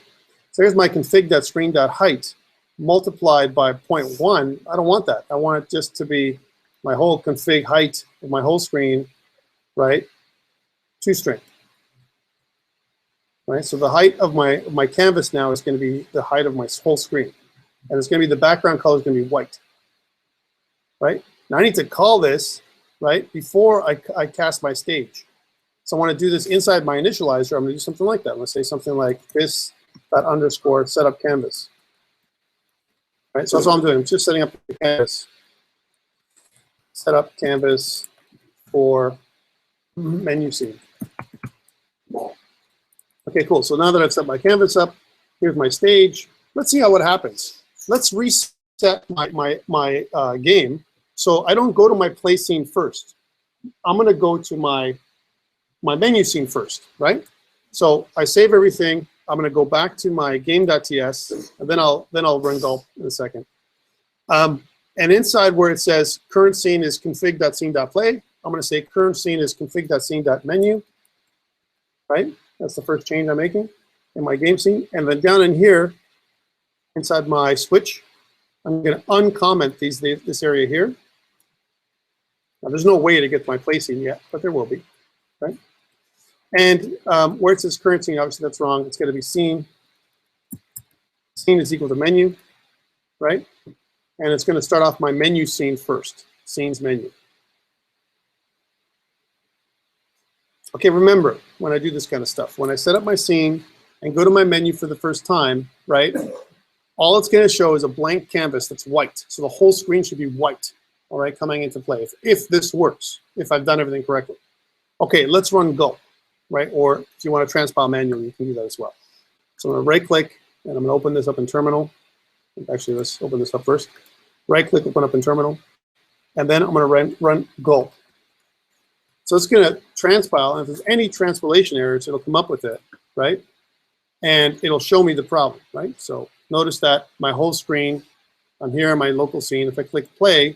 So here's my config.screen.height multiplied by 0.1. I don't want that. I want it just to be my whole config height of my whole screen, right? ToString. Right? So the height of my canvas now is going to be the height of my whole screen. And it's going to be the background color is going to be white. Right? Now I need to call this, right, before I cast my stage. So I want to do this inside my initializer. I'm going to do something like that. I'm going to say something like this. That underscore setup canvas. Right, so that's all I'm doing. I'm just setting up the canvas. Setup canvas for menu scene. Okay, cool. So now that I've set my canvas up, here's my stage. Let's see what happens. Let's reset my game. So I don't go to my play scene first. I'm going to go to my menu scene first, right? So I save everything. I'm going to go back to my game.ts, and then I'll run gulp in a second. And inside where it says current scene is config.scene.play, I'm going to say current scene is config.scene.menu, right? That's the first change I'm making in my game scene. And then down in here, inside my switch, I'm going to uncomment this area here. Now, there's no way to get my play scene yet, but there will be, right? And where it says current scene, obviously that's wrong. It's going to be scene. Scene is equal to menu, right? And it's going to start off my menu scene first. Scenes menu. Okay, remember, when I do this kind of stuff, when I set up my scene and go to my menu for the first time, right, all it's going to show is a blank canvas that's white. So the whole screen should be white, all right, coming into play, if this works, if I've done everything correctly. Okay, let's run gulp. Right? Or if you want to transpile manually, you can do that as well. So I'm going to right-click, and I'm going to open this up in terminal. Actually, let's open this up first. Right-click, open up in terminal. And then I'm going to run gulp. So it's going to transpile, and if there's any transpilation errors, it'll come up with it, right? And it'll show me the problem, right? So notice that my whole screen, I'm here in my local scene. If I click play,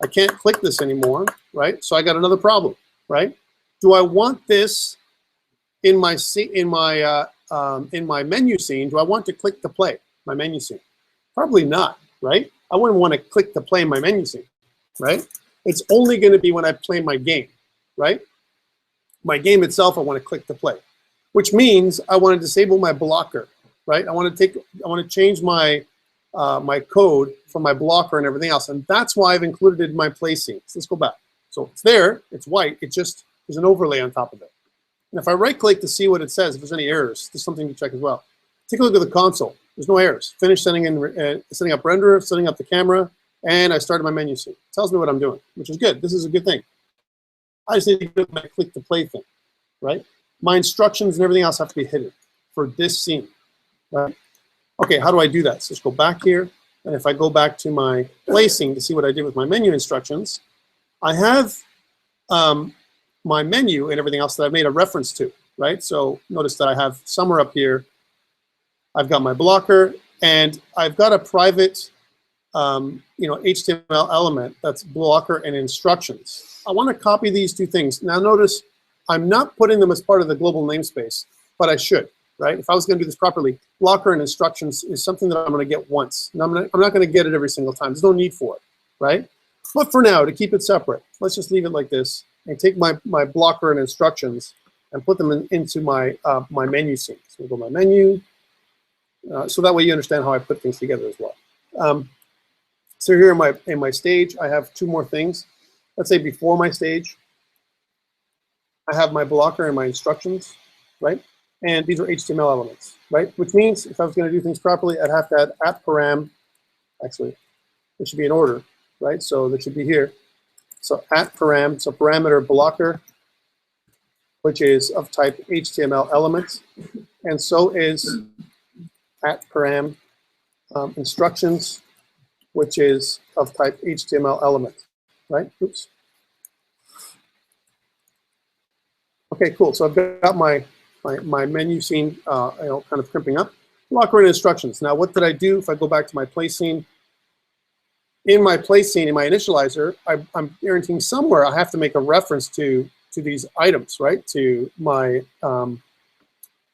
I can't click this anymore, right? So I got another problem, right? Do I want this in my menu scene? Do I want to click to play my menu scene? Probably not, right? I wouldn't want to click to play in my menu scene, right? It's only going to be when I play my game, right? My game itself, I want to click to play, which means I want to disable my blocker, right? I want to change my my code from my blocker and everything else, and that's why I've included it in my play scenes. Let's go back. So it's there, it's white. It just there's an overlay on top of it. And if I right-click to see what it says, if there's any errors, there's something to check as well. Take a look at the console. There's no errors. Finish setting up renderer, setting up the camera, and I started my menu scene. It tells me what I'm doing, which is good. This is a good thing. I just need to get my click to play thing, right? My instructions and everything else have to be hidden for this scene, right? Okay, how do I do that? So let's go back here, and if I go back to my play scene to see what I did with my menu instructions, I have my menu and everything else that I've made a reference to, right? So notice that I have somewhere up here, I've got my blocker, And I've got a private HTML element that's blocker and instructions. I want to copy these two things. Now notice I'm not putting them as part of the global namespace, but I should, right? If I was going to do this properly, blocker and instructions is something that I'm going to get once. And I'm not going to get it every single time. There's no need for it, right? But for now, to keep it separate, let's just leave it like this and take my blocker and instructions and put them into my my menu scene. So we'll go to my menu. So that way you understand how I put things together as well. So here in my stage, I have two more things. Let's say before my stage, I have my blocker and my instructions, right? And these are HTML elements, right? Which means if I was going to do things properly, I'd have to add at param. Actually, it should be in order, right? So that should be here. So at param, so parameter blocker, which is of type HTML element, and so is at param instructions, which is of type HTML element, right? Oops. Okay, cool. So I've got my menu scene, kind of crimping up. Blocker and instructions. Now, what did I do? If I go back to my place scene, in my place scene, in my initializer, I'm guaranteeing somewhere I have to make a reference to these items, right? To my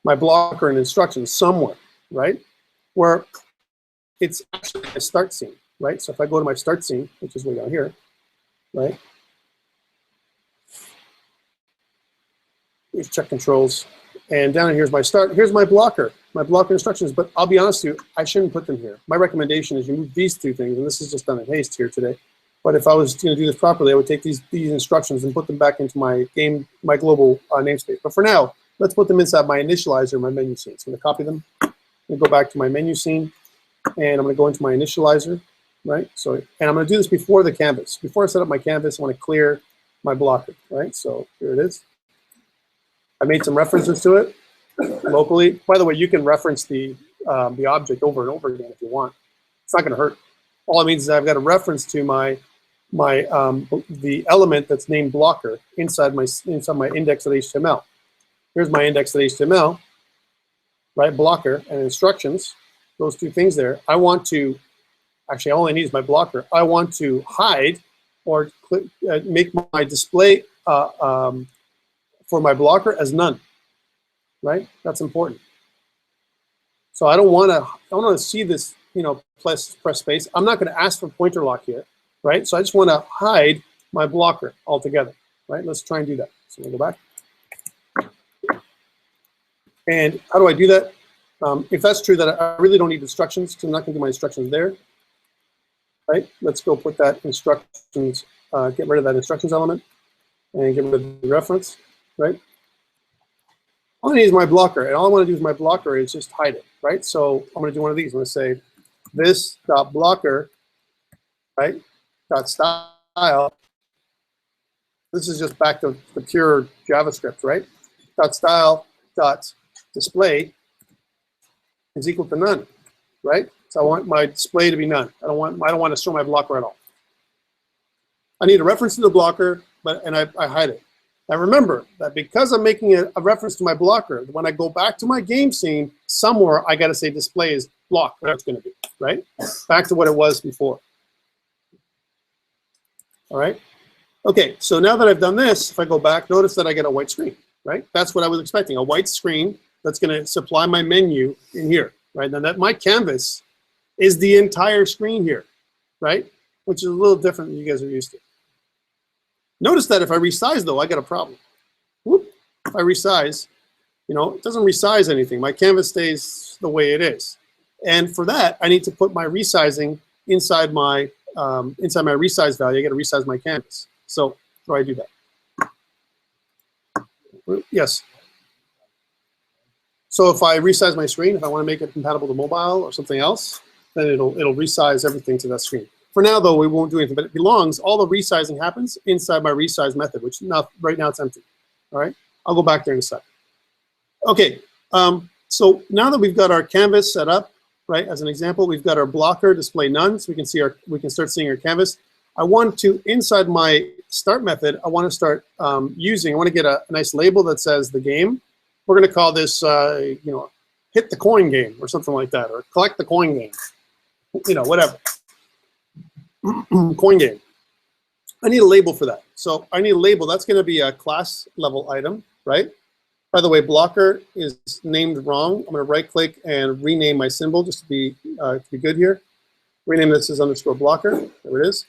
my blocker and instructions somewhere, right? Where it's actually a start scene, right? So if I go to my start scene, which is way down here, right? Here's check controls, and down here's my start. Here's my blocker instructions. But I'll be honest with you, I shouldn't put them here. My recommendation is you move these two things, and this is just done in haste here today. But if I was going to do this properly, I would take these instructions and put them back into my global namespace. But for now, let's put them inside my initializer, my menu scene. So I'm going to copy them. I'm going to go back to my menu scene, and I'm going to go into my initializer, right? So, and I'm going to do this before the canvas. Before I set up my canvas, I want to clear my blocker, right? So here it is. I made some references to it locally. By the way, you can reference the object over and over again if you want. It's not going to hurt. All it means is I've got a reference to the element that's named blocker inside my index.html. Here's my index.html, right? Blocker and instructions. Those two things there. I want to actually all I need is my blocker. I want to hide or make my display for my blocker as none, right? That's important. So I don't want to see this, press space. I'm not going to ask for pointer lock here, right? So I just want to hide my blocker altogether, right? Let's try and do that. So we'll go back. And how do I do that? If that's true that I really don't need instructions, because I'm not going to do my instructions there, right? Let's go put that instructions, get rid of that instructions element and get rid of the reference. Right? All I need is my blocker, and all I want to do with my blocker is just hide it, right? So I'm going to do one of these. I'm going to say this dot blocker, right? Dot style. This is just back to the pure JavaScript, right? Dot style dot display is equal to none, right? So I want my display to be none. I don't want to show my blocker at all. I need a reference to the blocker, and I hide it. Now remember that because I'm making a reference to my blocker, when I go back to my game scene, somewhere I got to say display is block, whatever it's going to be, right? Back to what it was before. All right? Okay, so now that I've done this, if I go back, notice that I get a white screen, right? That's what I was expecting, a white screen that's going to supply my menu in here, right? Now that my canvas is the entire screen here, right? Which is a little different than you guys are used to. Notice that if I resize, though, I got a problem. Whoop. If I resize, it doesn't resize anything. My canvas stays the way it is. And for that, I need to put my resizing inside my resize value. I got to resize my canvas. So how do I do that? Yes. So if I resize my screen, if I want to make it compatible to mobile or something else, then it'll resize everything to that screen. For now, though, we won't do anything, but it belongs, all the resizing happens inside my resize method, which right now it's empty. All right, I'll go back there in a sec. Okay, so now that we've got our canvas set up, right, as an example, we've got our blocker display none, so we can start seeing our canvas. I want to, inside my start method, I want to start I want to get a nice label that says the game. We're going to call this, hit the coin game or something like that, or collect the coin game, you know, whatever. Coin game. I need a label for that. So I need a label. That's going to be a class level item, right? By the way, blocker is named wrong. I'm going to right click and rename my symbol just to be good here. Rename this as underscore blocker. There it is.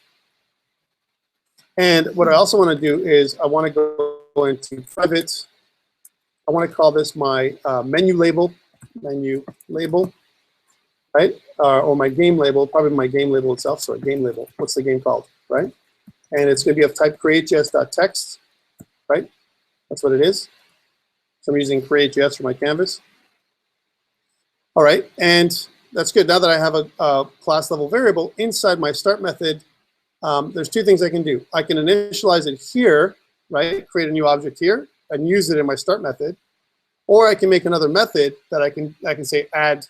And what I also want to do is I want to go into private. I want to call this my menu label, right? Or my game label, probably my game label itself. Sorry, game label. What's the game called, right? And it's going to be of type create.js.text, right? That's what it is. So I'm using create.js for my canvas. All right, and that's good. Now that I have a class level variable inside my start method, there's two things I can do. I can initialize it here, right? Create a new object here and use it in my start method, or I can make another method that I can say add,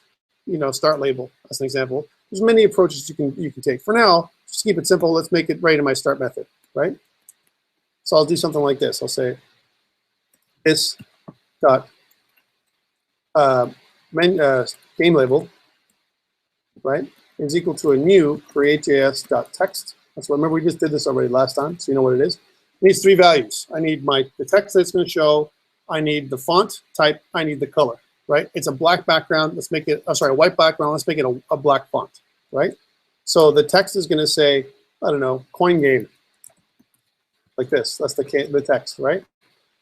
you know, start label as an example. There's many approaches you can take. For now, just keep it simple. Let's make it right in my start method, right? So I'll do something like this. I'll say this dot game label, right, is equal to a new create.js.text. That's what, remember we just did this already last time, so you know what it is. It needs three values. I need the text that's going to show. I need the font type. I need the color, right? It's a black background. Let's make it, a white background. Let's make it a black font, right? So the text is going to say, I don't know, coin game, like this. That's the text, right?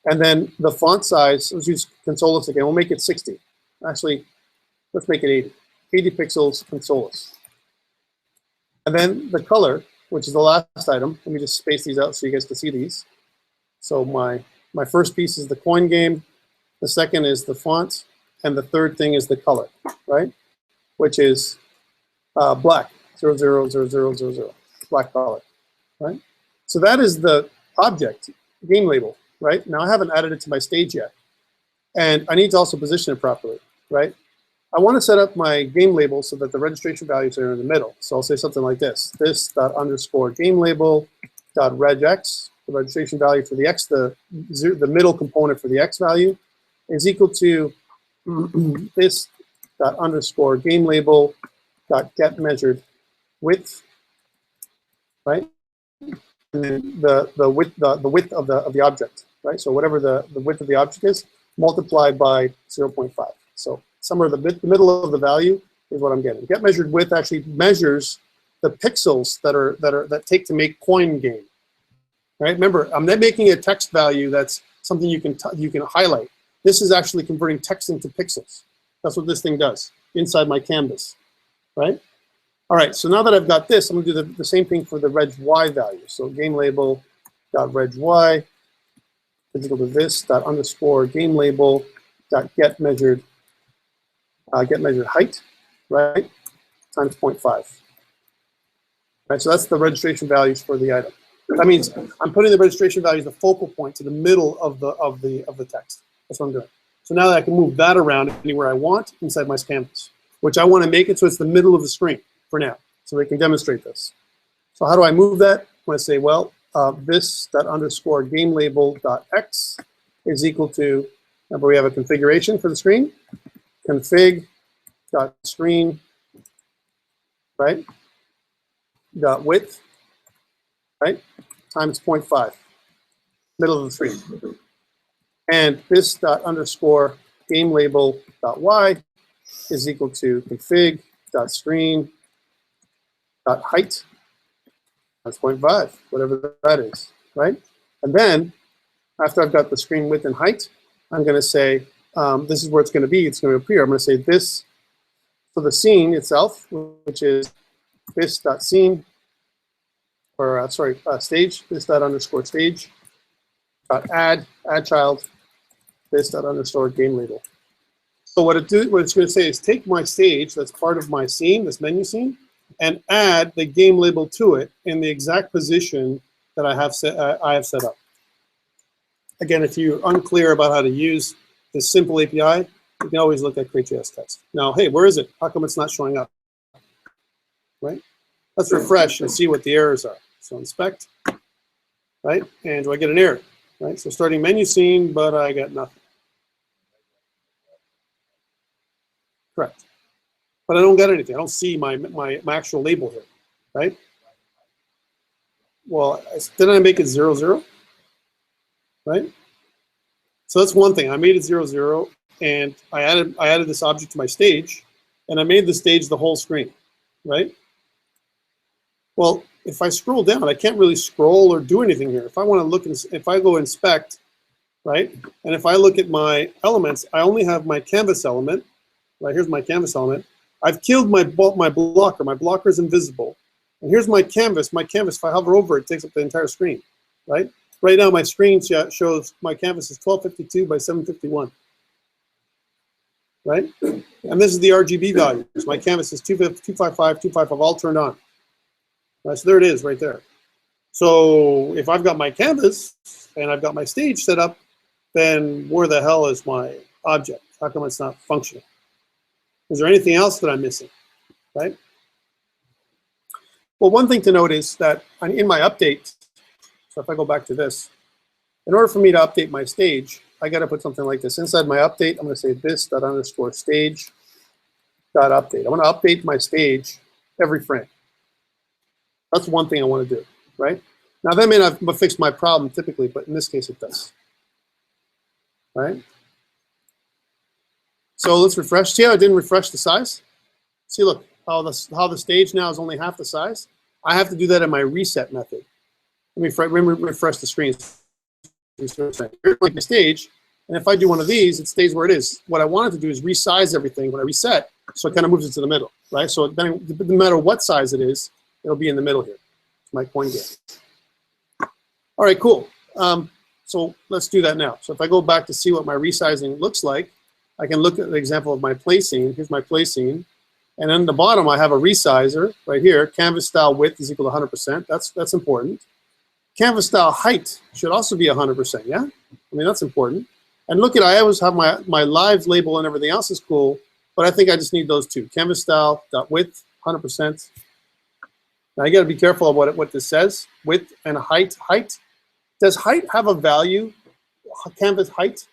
And then the font size, let's use Consolus again. We'll make it 60. Actually, let's make it 80. 80 pixels Consolus. And then the color, which is the last item. Let me just space these out so you guys can see these. So my first piece is the coin game. The second is the font. And the third thing is the color, right? Which is black. 00000, black color, right? So that is the object, game label, right? Now I haven't added it to my stage yet. And I need to also position it properly, right? I want to set up my game label so that the registration values are in the middle. So I'll say something like this. This dot underscore game label dot regx, the registration value for the x, the middle component for the x value, is equal to this dot underscore game label dot get measured width, right? And then the width of the object, right? So whatever the width of the object is, multiplied by 0.5. So somewhere in the middle of the value is what I'm getting. Get measured width actually measures the pixels that take to make coin game, right? Remember, I'm not making a text value that's something you can highlight. This is actually converting text into pixels. That's what this thing does inside my canvas, right? All right, so now that I've got this, I'm going to do the same thing for the reg y value. So game label dot reg y is equal to this dot underscore game label dot get measured height, right, times 0.5. Right, so that's the registration values for the item. That means I'm putting the registration values, the focal point, to the middle of the text. That's what I'm doing. So now that I can move that around anywhere I want inside my canvas, which I want to make it so it's the middle of the screen for now, so we can demonstrate this. So how do I move that? I'm going to say, well, this dot underscore game label dot x is equal to, remember we have a configuration for the screen, config dot screen, right, dot width, right, times 0.5, middle of the screen. And this dot underscore game label dot y is equal to config dot screen dot height times 0.5, whatever that is, right? And then after I've got the screen width and height, I'm going to say this is where it's going to be. It's going to appear. I'm going to say this for the scene itself, which is this dot scene, or stage. This dot underscore stage dot add child. This dot underscore game label. So what it's going to say is take my stage that's part of my scene, this menu scene, and add the game label to it in the exact position that I have set up. Again, if you're unclear about how to use this simple API, you can always look at create.js text. Now, hey, where is it? How come it's not showing up? Right? Let's refresh and see what the errors are. So inspect, right? And do I get an error? Right? So starting menu scene, but I got nothing. Correct. But I don't get anything. I don't see my actual label here, right? Well, didn't I make it 0, 0? Right? So that's one thing. I made it 0, 0, and I added this object to my stage, and I made the stage the whole screen, right? Well, if I scroll down, I can't really scroll or do anything here. If I want to look, if I go inspect, right, and if I look at my elements, I only have my canvas element. Right, here's my canvas element. I've killed my blocker. My blocker is invisible. And here's my canvas. My canvas, if I hover over it, takes up the entire screen, right? Right now, my screen shows my canvas is 1252 by 751, right? And this is the RGB values. My canvas is 255, 255, all turned on. Right, so there it is right there. So if I've got my canvas and I've got my stage set up, then where the hell is my object? How come it's not functioning? Is there anything else that I'm missing, right? Well, one thing to note is that in my update, so if I go back to this, in order for me to update my stage, I got to put something like this. Inside my update, I'm going to say this._stage.update. I want to update my stage every frame. That's one thing I want to do, right? Now, that may not fix my problem typically, but in this case, it does, right? So let's refresh. See how I didn't refresh the size? See, look, how the stage now is only half the size. I have to do that in my reset method. Let me refresh the screen. Here's my stage, and if I do one of these, it stays where it is. What I wanted to do is resize everything when I reset, so it kind of moves it to the middle, right? So then, no matter what size it is, it'll be in the middle here. It's my coin game. All right, cool. So let's do that now. So if I go back to see what my resizing looks like, I can look at the example of my play scene. Here's my play scene. And on the bottom, I have a resizer right here. Canvas style width is equal to 100%. That's important. Canvas style height should also be 100%, yeah? I mean, that's important. And look at, I always have my live label and everything else is cool, but I think I just need those two. Canvas style width, 100%. Now, you got to be careful of what this says. Width and height. Height. Does height have a value? Canvas height?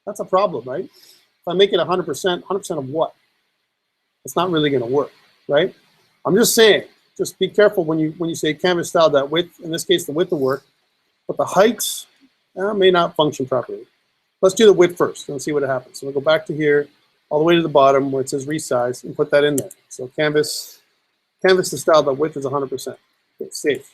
That's a problem, right? If I make it 100%, 100% of what? It's not really going to work, right? I'm just saying, just be careful when you say canvas style width. In this case, the width will work, but the heights may not function properly. Let's do the width first and see what happens. So we'll go back to here, all the way to the bottom where it says resize, and put that in there. So canvas to style width is 100%. It's safe.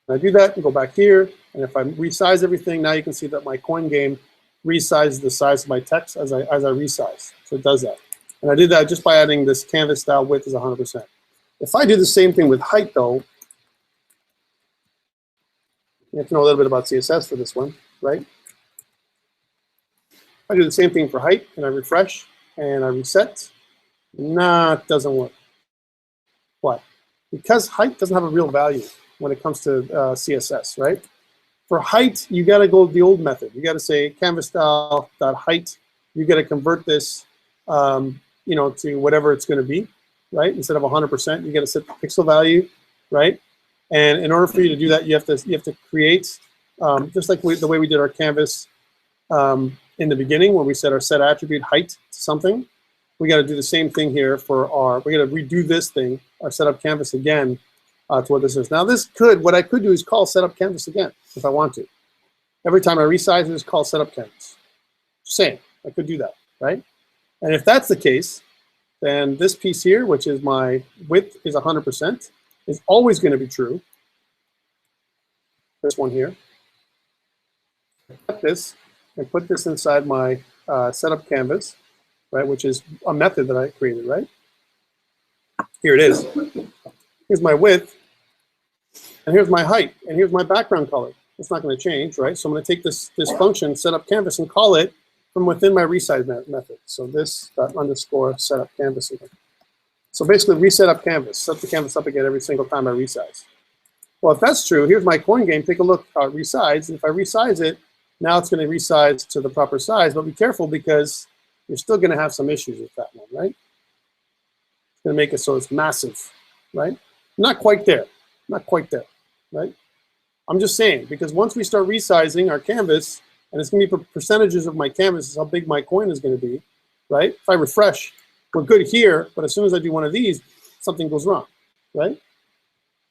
And I do that and go back here, and if I resize everything, now you can see that my coin game resizes the size of my text as I resize. So it does that. And I did that just by adding this canvas style width is 100%. If I do the same thing with height, though, you have to know a little bit about CSS for this one, right? If I do the same thing for height and I refresh and I reset, nah, it doesn't work. Why? Because height doesn't have a real value when it comes to CSS, right? For height, you got to go the old method. You got to say canvas style height. You got to convert this, to whatever it's going to be, right? Instead of 100%, you got to set the pixel value, right? And in order for you to do that, you have to create just like the way we did our canvas in the beginning, where we set our set attribute height to something. We got to do the same thing here for we got to redo this thing, our setup canvas again, to what this is. Now what I could do is call setup canvas again if I want to. Every time I resize it, is call setup canvas. Just saying, I could do that, right? And if that's the case, then this piece here, which is my width is 100%, is always going to be true. This one here. Cut this and put this inside my setup canvas, right? Which is a method that I created, right? Here it is. Here's my width, and here's my height, and here's my background color. It's not going to change, right? So I'm going to take this function, setup canvas, and call it from within my resize method. So this _ setup canvas again. So basically, reset up canvas, set the canvas up again every single time I resize. Well, if that's true, here's my coin game. Take a look how it resized. And if I resize it, now it's going to resize to the proper size. But be careful because you're still going to have some issues with that one, right? It's going to make it so it's massive, right? Not quite there. Not quite there, right? I'm just saying, because once we start resizing our canvas, and it's going to be percentages of my canvas, is how big my coin is going to be, right? If I refresh, we're good here, but as soon as I do one of these, something goes wrong, right?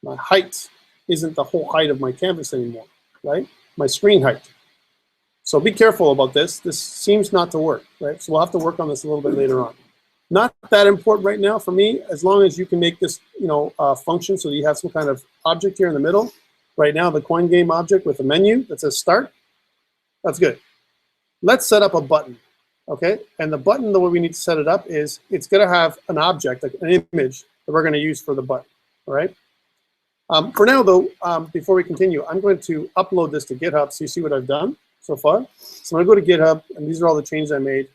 My height isn't the whole height of my canvas anymore, right? My screen height. So be careful about this. This seems not to work, right? So we'll have to work on this a little bit later on. Not that important right now for me, as long as you can make this, function so that you have some kind of object here in the middle. Right now, the coin game object with a menu that says start, that's good. Let's set up a button, okay? And the button, the way we need to set it up is it's gonna have an object, like an image that we're gonna use for the button, all right? For now though, before we continue, I'm going to upload this to GitHub so you see what I've done so far. So I'm gonna go to GitHub, and these are all the changes I made.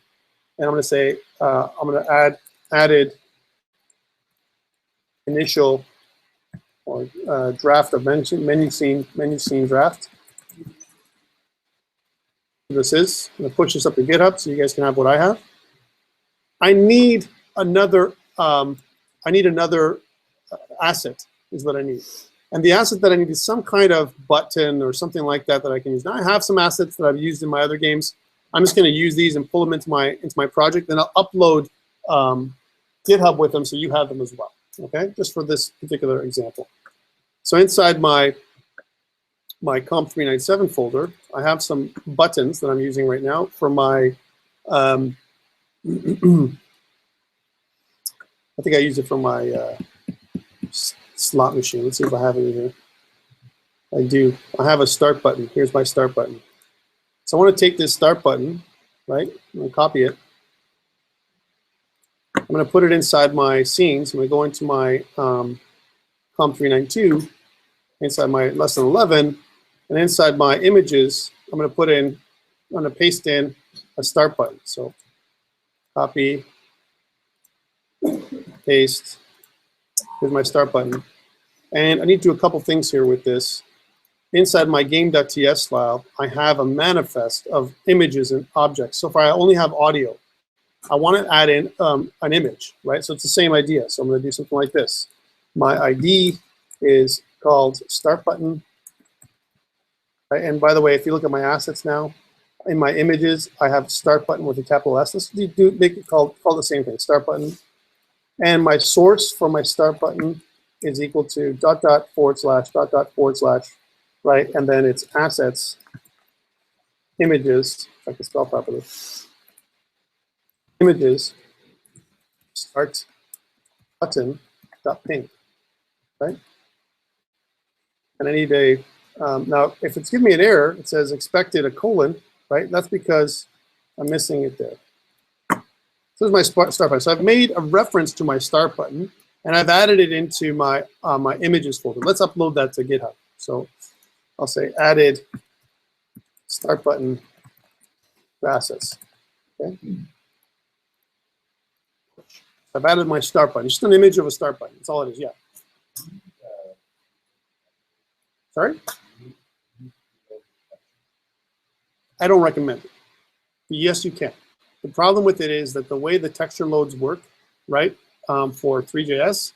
And I'm gonna say, I'm gonna added initial or draft of menu scene draft. This is, I'm gonna push this up to GitHub so you guys can have what I have. I need another asset is what I need. And the asset that I need is some kind of button or something like that that I can use. Now I have some assets that I've used in my other games. I'm just going to use these and pull them into my project, then I'll upload GitHub with them so you have them as well. Okay, just for this particular example. So inside my COMP397 folder, I have some buttons that I'm using right now for my. I think I used it for my slot machine. Let's see if I have it in here. I do. I have a start button. Here's my start button. So I want to take this start button, right? I'm going to copy it. I'm going to put it inside my scenes. I'm going to go into my COMP392, inside my lesson 11, and inside my images, I'm going to paste in a start button. So copy, paste. Here's my start button. And I need to do a couple things here with this. Inside my game.ts file, I have a manifest of images and objects. So far, I only have audio. I want to add in an image, right? So it's the same idea. So I'm going to do something like this. My ID is called start button. Right? And by the way, if you look at my assets now, in my images, I have start button with a capital S. Let's make it called the same thing, start button. And my source for my start button is equal to .. / .. right? And then it's assets, images, if I can spell properly, images, start button .ping, right? And I need a, now if it's giving me an error, it says expected a colon, right? That's because I'm missing it there. So this is my start button. So I've made a reference to my start button, and I've added it into my my images folder. Let's upload that to GitHub. So I'll say added start button assets. Okay. I've added my start button. Just an image of a start button. That's all it is. Yeah. Sorry? I don't recommend it. But yes, you can. The problem with it is that the way the texture loads work, right, for 3JS,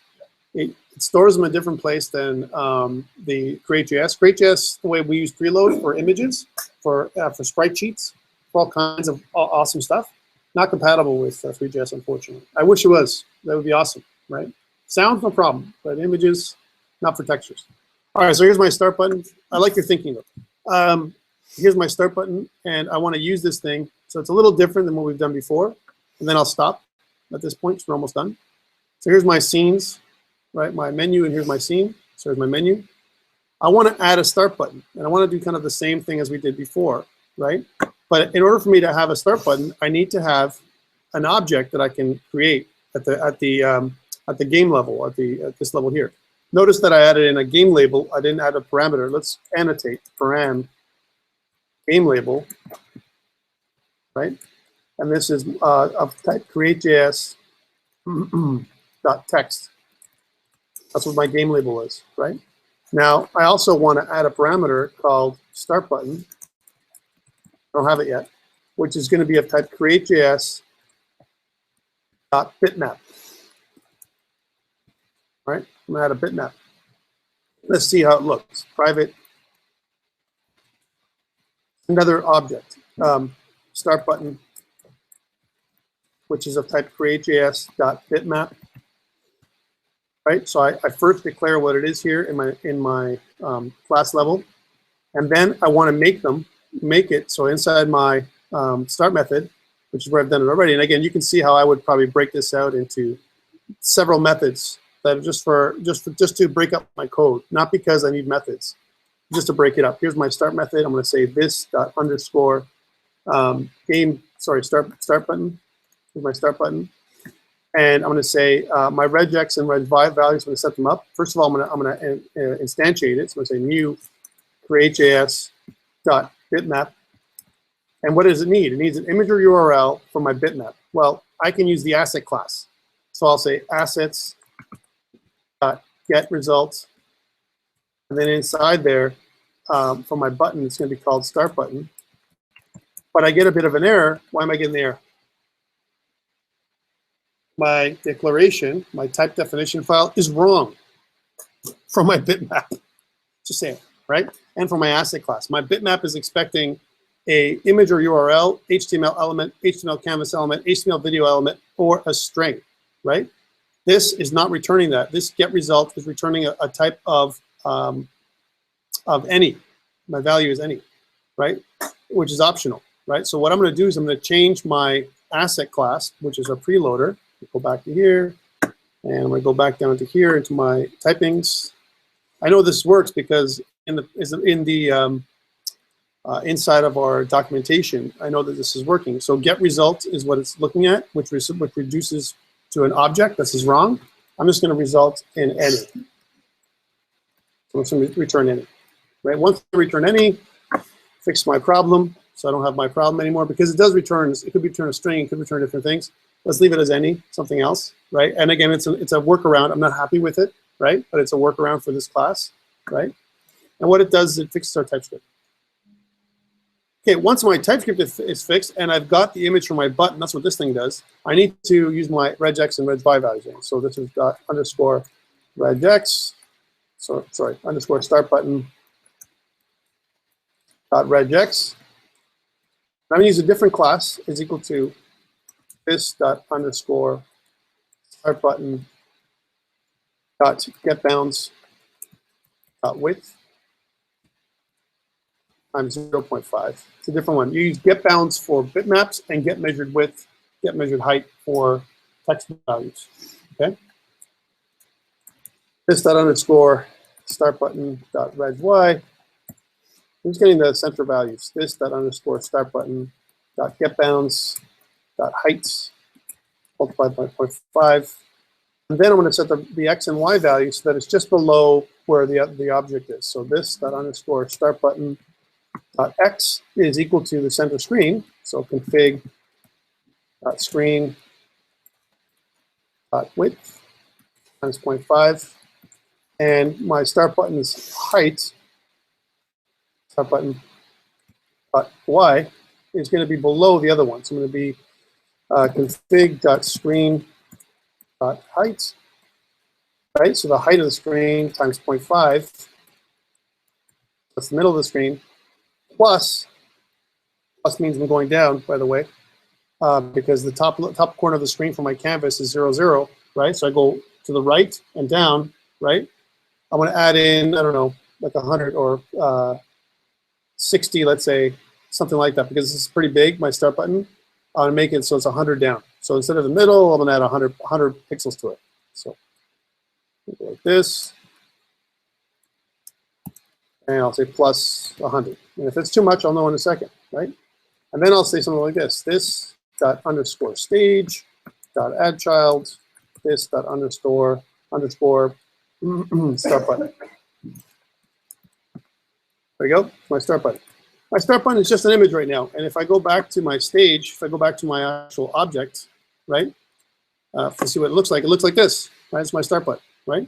it stores them in a different place than the Create.js. Create.js, the way we use preload for images, for sprite sheets, for all kinds of awesome stuff, not compatible with 3JS, unfortunately. I wish it was. That would be awesome, right? Sounds, no problem, but images, not for textures. All right, so here's my start button. I like your thinking, though. Here's my start button, and I want to use this thing. So it's a little different than what we've done before. And then I'll stop at this point, so we're almost done. So here's my scenes, right? My menu, and here's my scene. So here's my menu. I want to add a start button, and I want to do kind of the same thing as we did before, right? But in order for me to have a start button, I need to have an object that I can create at the game level, at this level here. Notice that I added in a game label. I didn't add a parameter. Let's annotate param game label, right? And this is of type create.js .text. That's what my game label is, right? Now, I also want to add a parameter called start button. I don't have it yet, which is going to be of type create.js .bitmap. Right? I'm going to add a bitmap. Let's see how it looks. Private. Another object. Start button which is of type create.js.bitmap. Right, so I first declare what it is here in my class level, and then I want to make it so inside my start method, which is where I've done it already. And again, you can see how I would probably break this out into several methods that are just to break up my code, not because I need methods, just to break it up. Here's my start method. I'm going to say this dot underscore start button. Here's my start button. And I'm going to say my regex and reg5 values. I'm going to set them up. First of all, I'm going to instantiate it. So I'm going to say new create.js.bitmap. And what does it need? It needs an image or URL for my bitmap. Well, I can use the asset class. So I'll say assets.getResult. And then inside there, for my button, it's going to be called start button. But I get a bit of an error. Why am I getting the error? My declaration, my type definition file is wrong from my bitmap. Just saying, right? And for my asset class, my bitmap is expecting a image or URL, HTML element, HTML canvas element, HTML video element, or a string, right? This is not returning that. This get result is returning a type of any. My value is any, right? Which is optional, right? So what I'm going to do is I'm going to change my asset class, which is a preloader. Go back to here, and I'm going to go back down to here into my typings. I know this works because inside of our documentation, I know that this is working. So get result is what it's looking at, which reduces to an object. This is wrong. I'm just going to result in any. So I'm just going to return any. Right? Once I return any, fix my problem. So I don't have my problem anymore because it does return. It could return a string. It could return different things. Let's leave it as any, something else, right? And again, it's a workaround. I'm not happy with it, right? But it's a workaround for this class, right? And what it does is it fixes our TypeScript. Okay, once my TypeScript is fixed and I've got the image for my button, that's what this thing does, I need to use my regex and reg5 values. So this is underscore regex, underscore start button dot regex. I'm going to use a different class is equal to this dot underscore start button dot get bounds dot width times 0.5. It's a different one. You use get bounds for bitmaps and get measured width, get measured height for text values. Okay. This dot underscore start button dot reg_y. I'm just getting the center values. This dot underscore start button dot get bounds dot heights multiplied by 0.5. And then I'm going to set the x and y values so that it's just below where the object is. So this dot underscore start button dot x is equal to the center screen. So config dot screen dot width times 0.5. And my start button is height. Start button dot y is going to be below the other one. So I'm going to be config.screen.height, right? So the height of the screen times 0.5, that's the middle of the screen, plus means I'm going down, by the way, because the top corner of the screen for my canvas is 0, 0, right? So I go to the right and down, right? I'm going to add in, I don't know, like 100 or 60, let's say, something like that, because this is pretty big, my start button. I'm going to make it so it's 100 down. So instead of the middle, I'm going to add 100 pixels to it. So like this. And I'll say plus 100. And if it's too much, I'll know in a second, right? And then I'll say something like this. This dot underscore stage dot add child. This dot underscore start button. There you go, my start button. My start button is just an image right now. And if I go back to my stage, if I go back to my actual object, right? To see what it looks like this, right? It's my start button, right?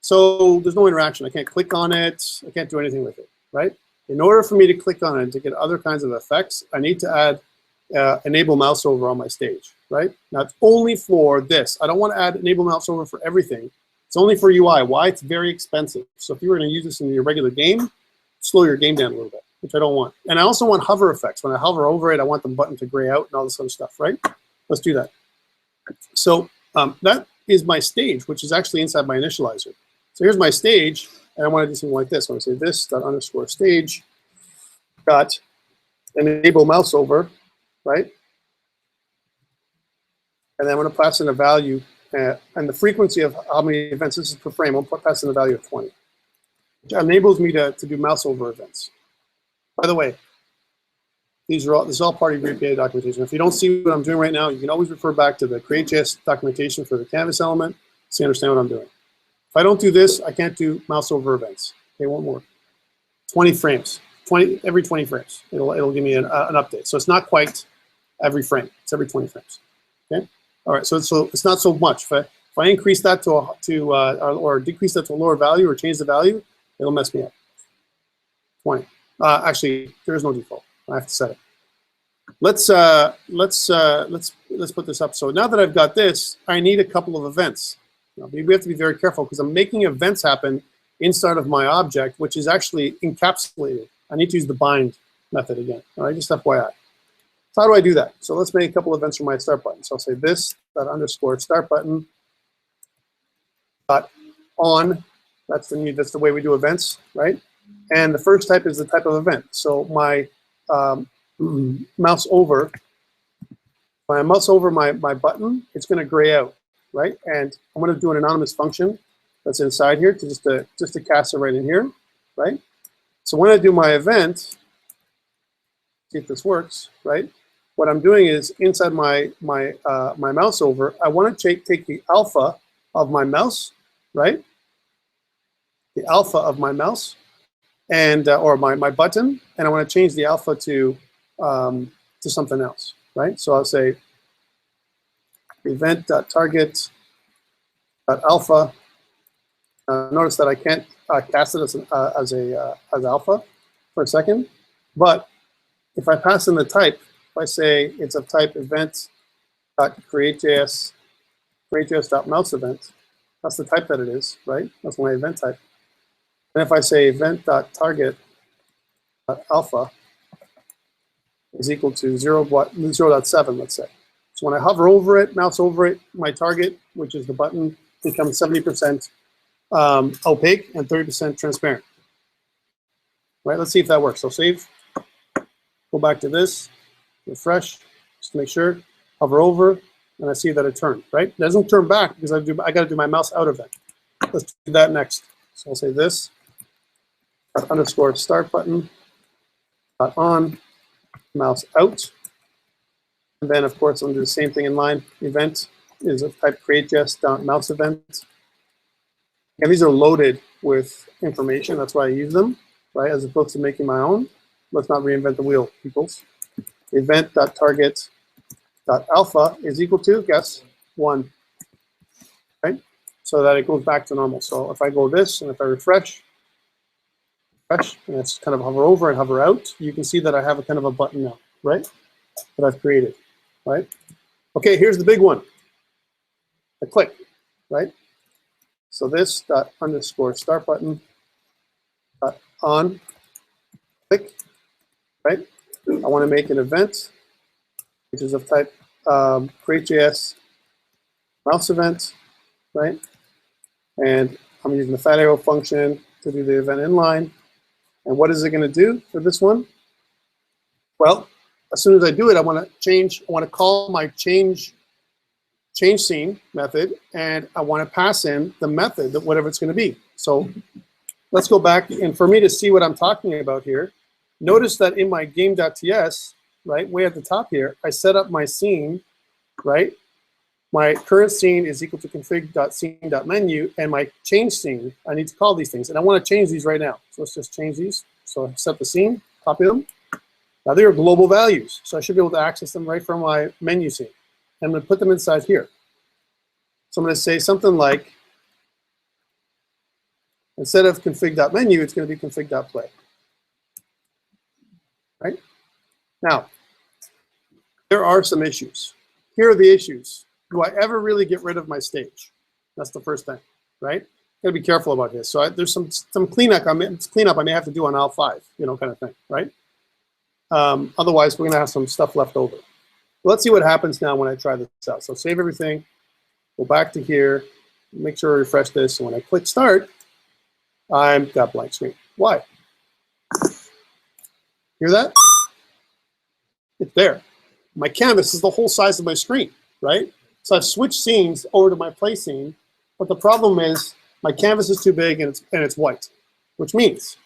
So there's no interaction. I can't click on it. I can't do anything with it, right? In order for me to click on it to get other kinds of effects, I need to add enable mouse over on my stage, right? Now it's only for this. I don't want to add enable mouse over for everything. It's only for UI. Why? It's very expensive. So if you were going to use this in your regular game, slow your game down a little bit, which I don't want. And I also want hover effects. When I hover over it, I want the button to gray out and all this other stuff, right? Let's do that. So that is my stage, which is actually inside my initializer. So here's my stage, and I want to do something like this. I want to say this dot underscore stage dot enable mouse over, right? And then I'm going to pass in a value and the frequency of how many events this is per frame. I'll pass in a value of 20, which enables me to do mouse over events. By the way, this is all part of your API documentation. If you don't see what I'm doing right now, you can always refer back to the create.js documentation for the canvas element so you understand what I'm doing. If I don't do this, I can't do mouse over events. Okay, one more. 20 frames. Every 20 frames. It'll give me an update. So it's not quite every frame. It's every 20 frames. Okay. All right. So it's not so much. If I increase that or decrease that to a lower value or change the value, it'll mess me up. 20. Actually, there is no default. I have to set it. Let's put this up. So now that I've got this, I need a couple of events. Now, we have to be very careful because I'm making events happen inside of my object, which is actually encapsulated. I need to use the bind method again. All right, just FYI. So how do I do that? So let's make a couple of events for my start button. So I'll say this dot underscore start button dot on. That's the way we do events, right? And the first type is the type of event. So my mouse over my button, it's going to gray out, right? And I'm going to do an anonymous function that's inside here to just to cast it right in here, right? So when I do my event, see if this works, right? What I'm doing is inside my mouse over, I want to take the alpha of my mouse, right? The alpha of my mouse, and or my button, and I want to change the alpha to something else, right? So I'll say event.target.alpha. Notice that I can't cast it as alpha for a second, but if I pass in the type, if I say it's of type event.create.js.mouse event, that's the type that it is, right? That's my event type. And if I say event.target.alpha is equal to 0.7, let's say. So when I hover over it, mouse over it, my target, which is the button, becomes 70% opaque and 30% transparent. Right, let's see if that works. So save, go back to this, refresh, just to make sure, hover over, and I see that it turned, right? It doesn't turn back because I got to do my mouse out event. Let's do that next. So I'll say this, underscore start button, on, mouse out. And then, of course, I'll do the same thing in line. Event is of type create.js.mouse event. And these are loaded with information. That's why I use them, right? As opposed to making my own. Let's not reinvent the wheel, peoples. Event.target.alpha is equal to, guess, 1, right? So that it goes back to normal. So if I go this, and if I refresh, and it's kind of hover over and hover out, you can see that I have a kind of a button now, right? That I've created, right? Okay, here's the big one, the click, right? So this dot underscore start button dot on click, right? I want to make an event, which is of type create.js mouse event, right? And I'm using the fat arrow function to do the event inline. And what is it going to do for this one? Well, as soon as I do it, I want to call my change scene method, and I want to pass in the method that whatever it's going to be. So let's go back, and for me to see what I'm talking about here, notice that in my game.ts, right, way at the top here, I set up my scene, right? My current scene is equal to config.scene.menu, and my change scene, I need to call these things, and I want to change these right now. So let's just change these. So I set the scene, copy them. Now they are global values, so I should be able to access them right from my menu scene. I'm going to put them inside here. So I'm going to say something like, instead of config.menu, it's going to be config.play. Right? Now, there are some issues. Here are the issues. Do I ever really get rid of my stage? That's the first thing, right? Gotta be careful about this. So there's some cleanup I may have to do on Al5, kind of thing, right? Otherwise, we're gonna have some stuff left over. Let's see what happens now when I try this out. So save everything, go back to here, make sure I refresh this. And when I click start, I've got blank screen. Why? Hear that? It's there. My canvas is the whole size of my screen, right? So I've switched scenes over to my play scene, but the problem is my canvas is too big and it's white, which means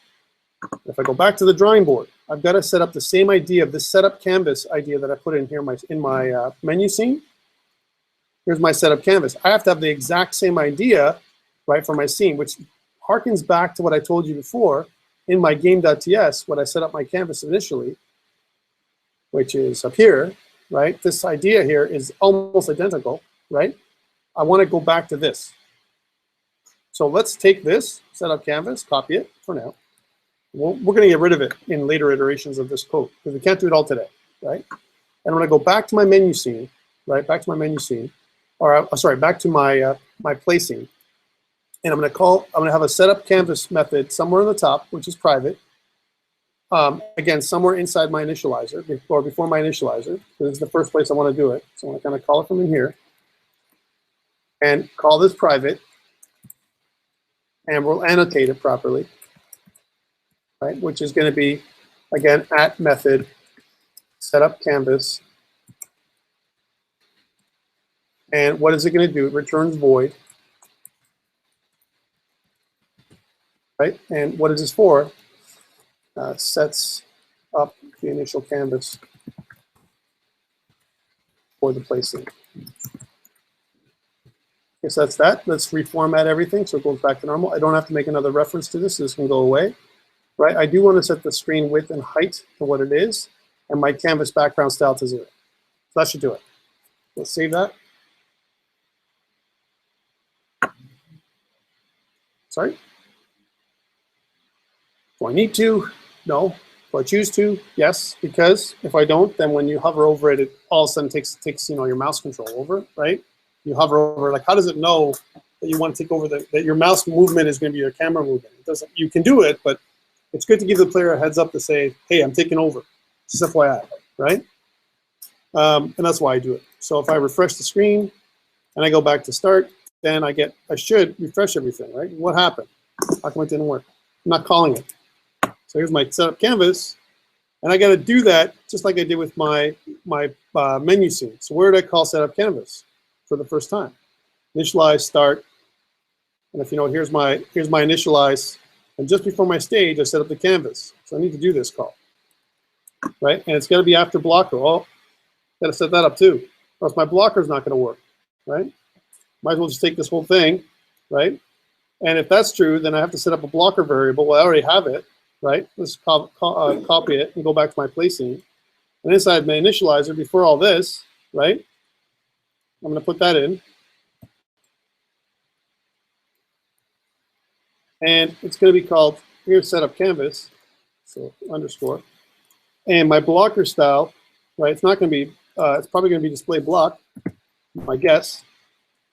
if I go back to the drawing board, I've got to set up the same idea of this setup canvas idea that I put in here in my menu scene. Here's my setup canvas. I have to have the exact same idea, right, for my scene, which harkens back to what I told you before in my game.ts when I set up my canvas initially, which is up here, right? This idea here is almost identical, right? I want to go back to this. So let's take this setup canvas, copy it for now. We're going to get rid of it in later iterations of this code because we can't do it all today, right? And when I go back to my menu scene, right, back to my menu scene, or sorry, back to my my play scene, and I'm going to have a setup canvas method somewhere on the top, which is private. Again, somewhere inside my initializer, or before my initializer, because this is the first place I want to do it. So I'm going to kind of call it from in here, and call this private, and we'll annotate it properly. Right, which is going to be, again, at method setup canvas. And what is it going to do? It returns void. Right, and what is this for? Sets up the initial canvas for the placing. Okay, so that's that. Let's reformat everything so it goes back to normal. I don't have to make another reference to this. This can go away. Right, I do want to set the screen width and height to what it is, and my canvas background style to 0. So that should do it. Let's save that. Sorry. Do I need to? No. Do I choose to? Yes, because if I don't, then when you hover over it, it all of a sudden takes your mouse control over, right? You hover over, like, how does it know that you want to take over that your mouse movement is going to be your camera movement? It doesn't. You can do it, but it's good to give the player a heads up to say, hey, I'm taking over. Just FYI, right? And that's why I do it. So if I refresh the screen and I go back to start, then I should refresh everything, right? What happened? How come it didn't work? I'm not calling it. So here's my setup canvas, and I got to do that just like I did with my menu scene. So where did I call setup canvas for the first time? Initialize, start, and if you know, here's my initialize. And just before my stage, I set up the canvas. So I need to do this call, right? And it's got to be after blocker. Oh, got to set that up too, or else my blocker is not going to work, right? Might as well just take this whole thing, right? And if that's true, then I have to set up a blocker variable. Well, I already have it, right? Let's copy it and go back to my placing. And inside my initializer, before all this, right? I'm going to put that in. And it's going to be called, here's setup canvas, so underscore. And my blocker style, right, it's not going to be, it's probably going to be display block, my guess.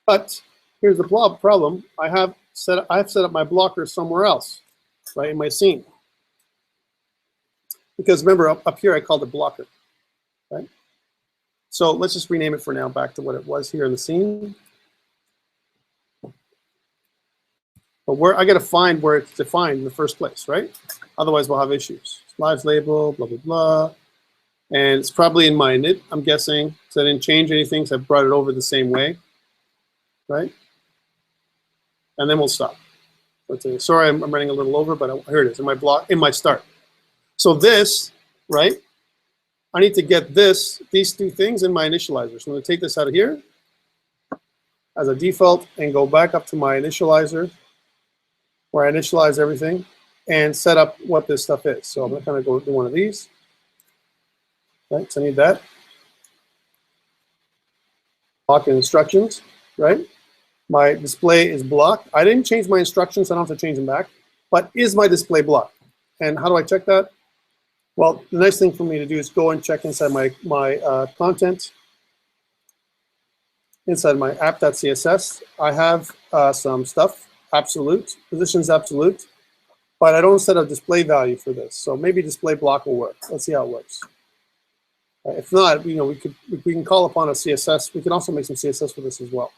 But here's the problem. I've set up my blocker somewhere else, right, in my scene. Because remember, up here I called it blocker, right? So let's just rename it for now back to what it was here in the scene. But where I got to find where it's defined in the first place, right? Otherwise, we'll have issues. Lives label, blah, blah, blah. And it's probably in my init, I'm guessing. So I didn't change anything, so I brought it over the same way, right? And then we'll stop. Sorry, I'm running a little over, but here it is in my start. So this, right? I need to get these two things in my initializer. So I'm going to take this out of here as a default and go back up to my initializer, where I initialize everything and set up what this stuff is. So I'm going to kind of go do one of these. Right, so I need that. Block and instructions, right? My display is block. I didn't change my instructions, so I don't have to change them back. But is my display block? And how do I check that? Well, the nice thing for me to do is go and check inside my content. Inside my app.css, I have some stuff, absolute, positions absolute, but I don't set a display value for this. So maybe display block will work. Let's see how it works. If not, we can call upon a CSS. We can also make some CSS for this as well.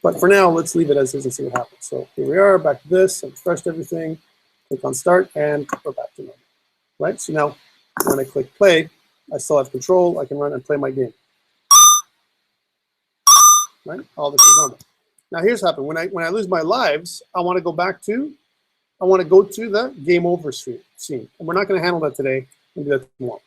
But for now, let's leave it as is and see what happens. So here we are, back to this. I've refreshed everything. Click on start, and we're back to normal. Right? So now, when I click play, I still have control. I can run and play my game. Right? All this is normal. Now here's what happened. When I lose my lives, I want to go to the game over scene. And we're not going to handle that today. We'll do that tomorrow.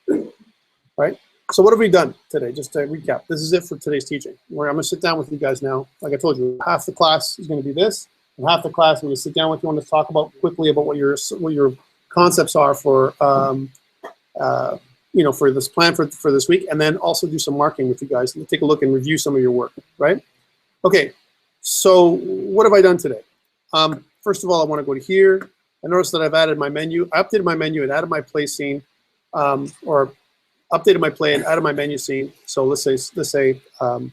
Right? So what have we done today? Just to recap, this is it for today's teaching. I'm going to sit down with you guys now. Like I told you, half the class is going to be this, and half the class I'm going to sit down with you and talk about quickly about what your concepts are for for this plan for this week, and then also do some marking with you guys and take a look and review some of your work. Right? Okay. So what have I done today? First of all, I want to go to here. I noticed that I've added my menu. I updated my menu and added my play scene, or updated my play and added my menu scene. So let's say something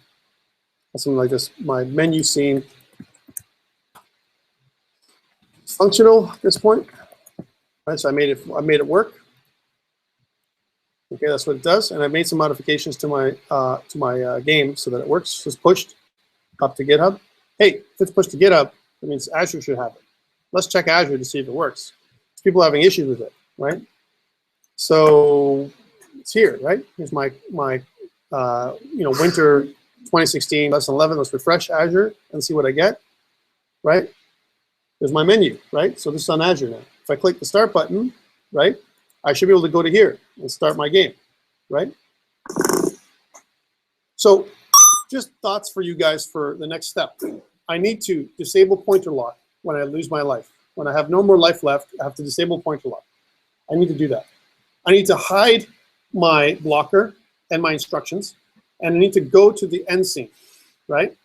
like this. My menu scene is functional at this point. Right, so I made it work. Okay, that's what it does. And I made some modifications to my game so that it works. It's pushed up to GitHub. Hey, if it's pushed to GitHub, that means Azure should have it. Let's check Azure to see if it works. People are having issues with it, right? So it's here, right? Here's my winter 2016 lesson 11. Let's refresh Azure and see what I get, right? There's my menu, right? So this is on Azure now. If I click the start button, right, I should be able to go to here and start my game, right? So just thoughts for you guys for the next step. I need to disable pointer lock when I lose my life. When I have no more life left, I have to disable pointer lock. I need to do that. I need to hide my blocker and my instructions, and I need to go to the end scene, right?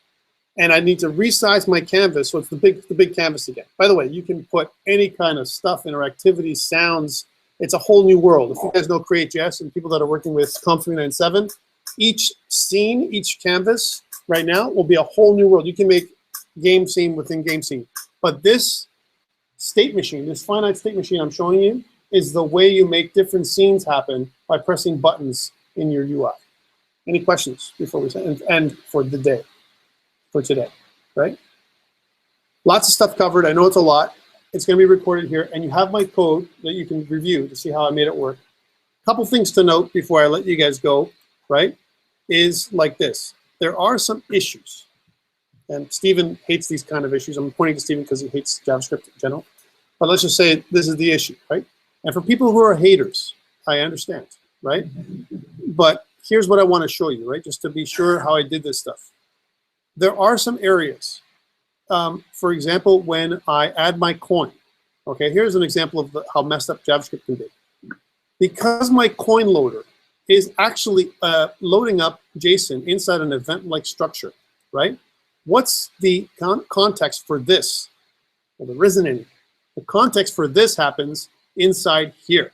And I need to resize my canvas so it's the big canvas again. By the way, you can put any kind of stuff, interactivity, sounds. It's a whole new world. If you guys know Create.js and people that are working with COMP397, each scene, each canvas right now will be a whole new world. You can make game scene within game scene. But this state machine, this finite state machine I'm showing you, is the way you make different scenes happen by pressing buttons in your UI. Any questions before we say, and for the day, for today, right? Lots of stuff covered. I know it's a lot. It's going to be recorded here, and you have my code that you can review to see how I made it work. A couple things to note before I let you guys go, right, is like this. There are some issues, and Stephen hates these kind of issues. I'm pointing to Stephen because he hates JavaScript in general. But let's just say this is the issue, right? And for people who are haters, I understand, right? But here's what I want to show you, right? Just to be sure how I did this stuff. There are some areas. For example, when I add my coin, okay, here's an example of how messed up JavaScript can be. Because my coin loader is actually loading up JSON inside an event-like structure, right? What's the context for this? Well, there isn't any. The context for this happens inside here,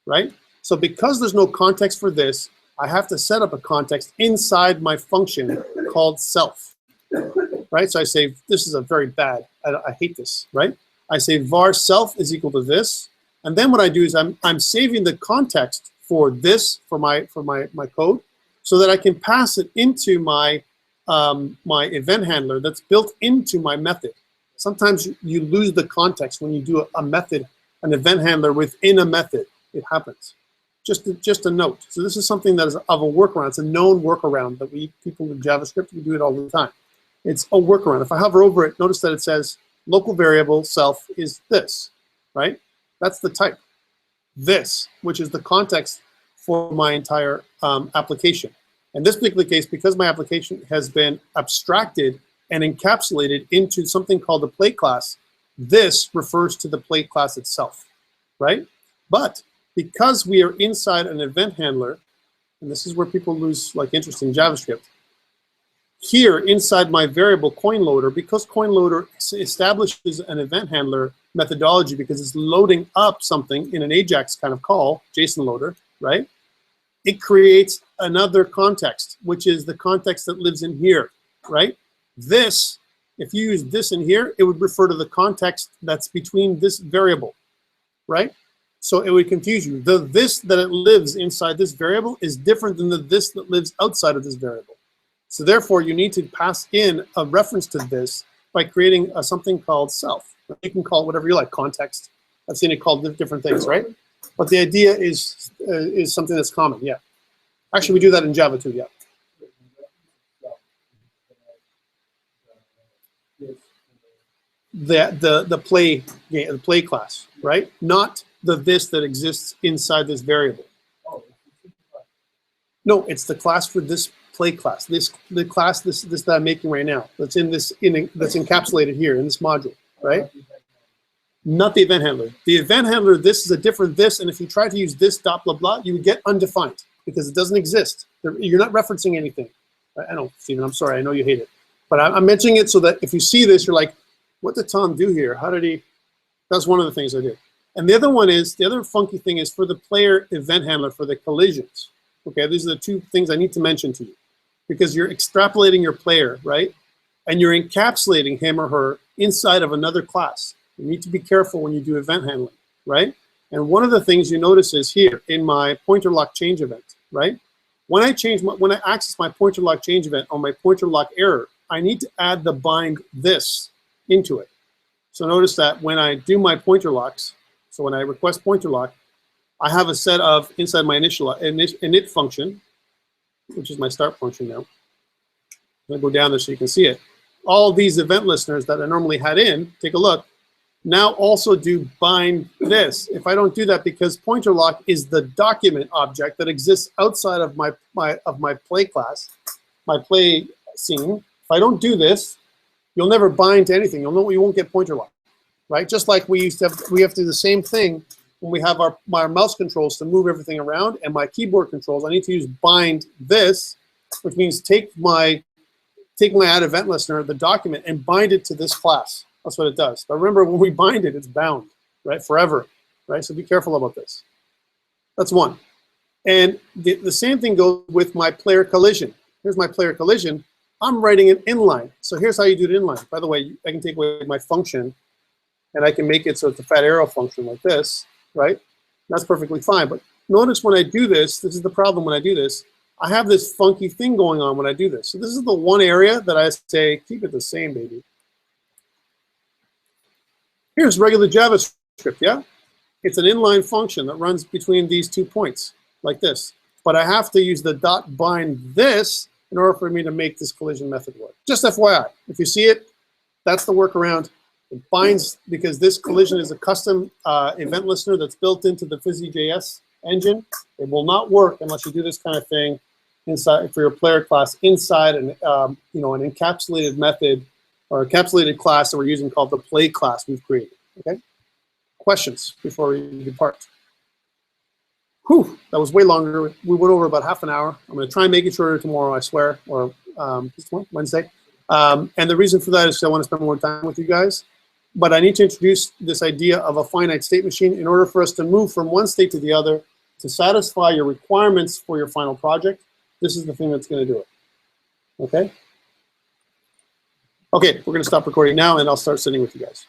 right? So because there's no context for this, I have to set up a context inside my function called self, right? So I say, this is a very bad, I hate this, right? I say var self is equal to this. And then what I do is I'm saving the context for this, for my code, so that I can pass it into my, my event handler that's built into my method. Sometimes you lose the context when you do a method, an event handler within a method. It happens. Just a note. So this is something that is of a workaround. It's a known workaround that people in JavaScript, we do it all the time. It's a workaround. If I hover over it, notice that it says local variable self is this, right? That's the type. This, which is the context for my entire application. In this particular case, because my application has been abstracted and encapsulated into something called the plate class, this refers to the plate class itself, right? But because we are inside an event handler, and this is where people lose interest in JavaScript, here inside my variable coin loader, because coin loader establishes an event handler methodology because it's loading up something in an AJAX kind of call, JSON loader, right? It creates another context, which is the context that lives in here, right? This, if you use this in here, it would refer to the context that's between this variable, right? So it would confuse you. The this that it lives inside this variable is different than the this that lives outside of this variable. So therefore, you need to pass in a reference to this by creating something called self. You can call it whatever you like, context. I've seen it called different things, right? But the idea is something that's common, yeah. Actually, we do that in Java too, yeah. The play class, right? Not the this that exists inside this variable. No, it's the class for this play class. The class this that I'm making right now. That's in this that's encapsulated here in this module, right? Not the event handler. The event handler, this is a different this, and if you try to use this dot blah blah, you would get undefined because it doesn't exist. You're not referencing anything. I know, Stephen, I'm sorry, I know you hate it. But I'm mentioning it so that if you see this, you're like, what did Tom do here? How did he? That's one of the things I did. And the other one is, the other funky thing is for the player event handler for the collisions. Okay, these are the two things I need to mention to you. Because you're extrapolating your player, right? And you're encapsulating him or her inside of another class. You need to be careful when you do event handling, right? And one of the things you notice is here in my pointer lock change event, right? When I access my pointer lock change event on my pointer lock error, I need to add the bind this into it. So notice that when I do my pointer locks, so when I request pointer lock, I have a set of inside my init function, which is my start function now. I'm gonna go down there so you can see it. All these event listeners that I normally had in, take a look, now also do bind this. If I don't do that, because pointer lock is the document object that exists outside of my play class, my play scene. If I don't do this, you'll never bind to anything. You won't get pointer lock, right? Just like we have to do the same thing when we have our mouse controls to move everything around, and my keyboard controls. I need to use bind this, which means take my add event listener, the document, and bind it to this class. That's what it does. But remember, when we bind it, it's bound, right? Forever, right? So be careful about this. That's one. And the same thing goes with my player collision. Here's my player collision. I'm writing an inline. So here's how you do it inline. By the way, I can take away my function, and I can make it so it's a fat arrow function like this, right? That's perfectly fine. But notice when I do this, this is the problem when I do this, I have this funky thing going on when I do this. So this is the one area that I say, keep it the same, baby. Here's regular JavaScript, yeah? It's an inline function that runs between these 2 points, like this. But I have to use the dot bind this in order for me to make this collision method work. Just FYI, if you see it, that's the workaround. It binds, because this collision is a custom event listener that's built into the Fizzy.js engine. It will not work unless you do this kind of thing inside for your player class inside an an encapsulated method or encapsulated class that we're using called the play class we've created. Okay. Questions before we depart? Whew, that was way longer. We went over about half an hour. I'm going to try and make it shorter tomorrow, I swear, or Wednesday. And the reason for that is I want to spend more time with you guys. But I need to introduce this idea of a finite state machine in order for us to move from one state to the other to satisfy your requirements for your final project. This is the thing that's going to do it. Okay? Okay, we're going to stop recording now, and I'll start sitting with you guys.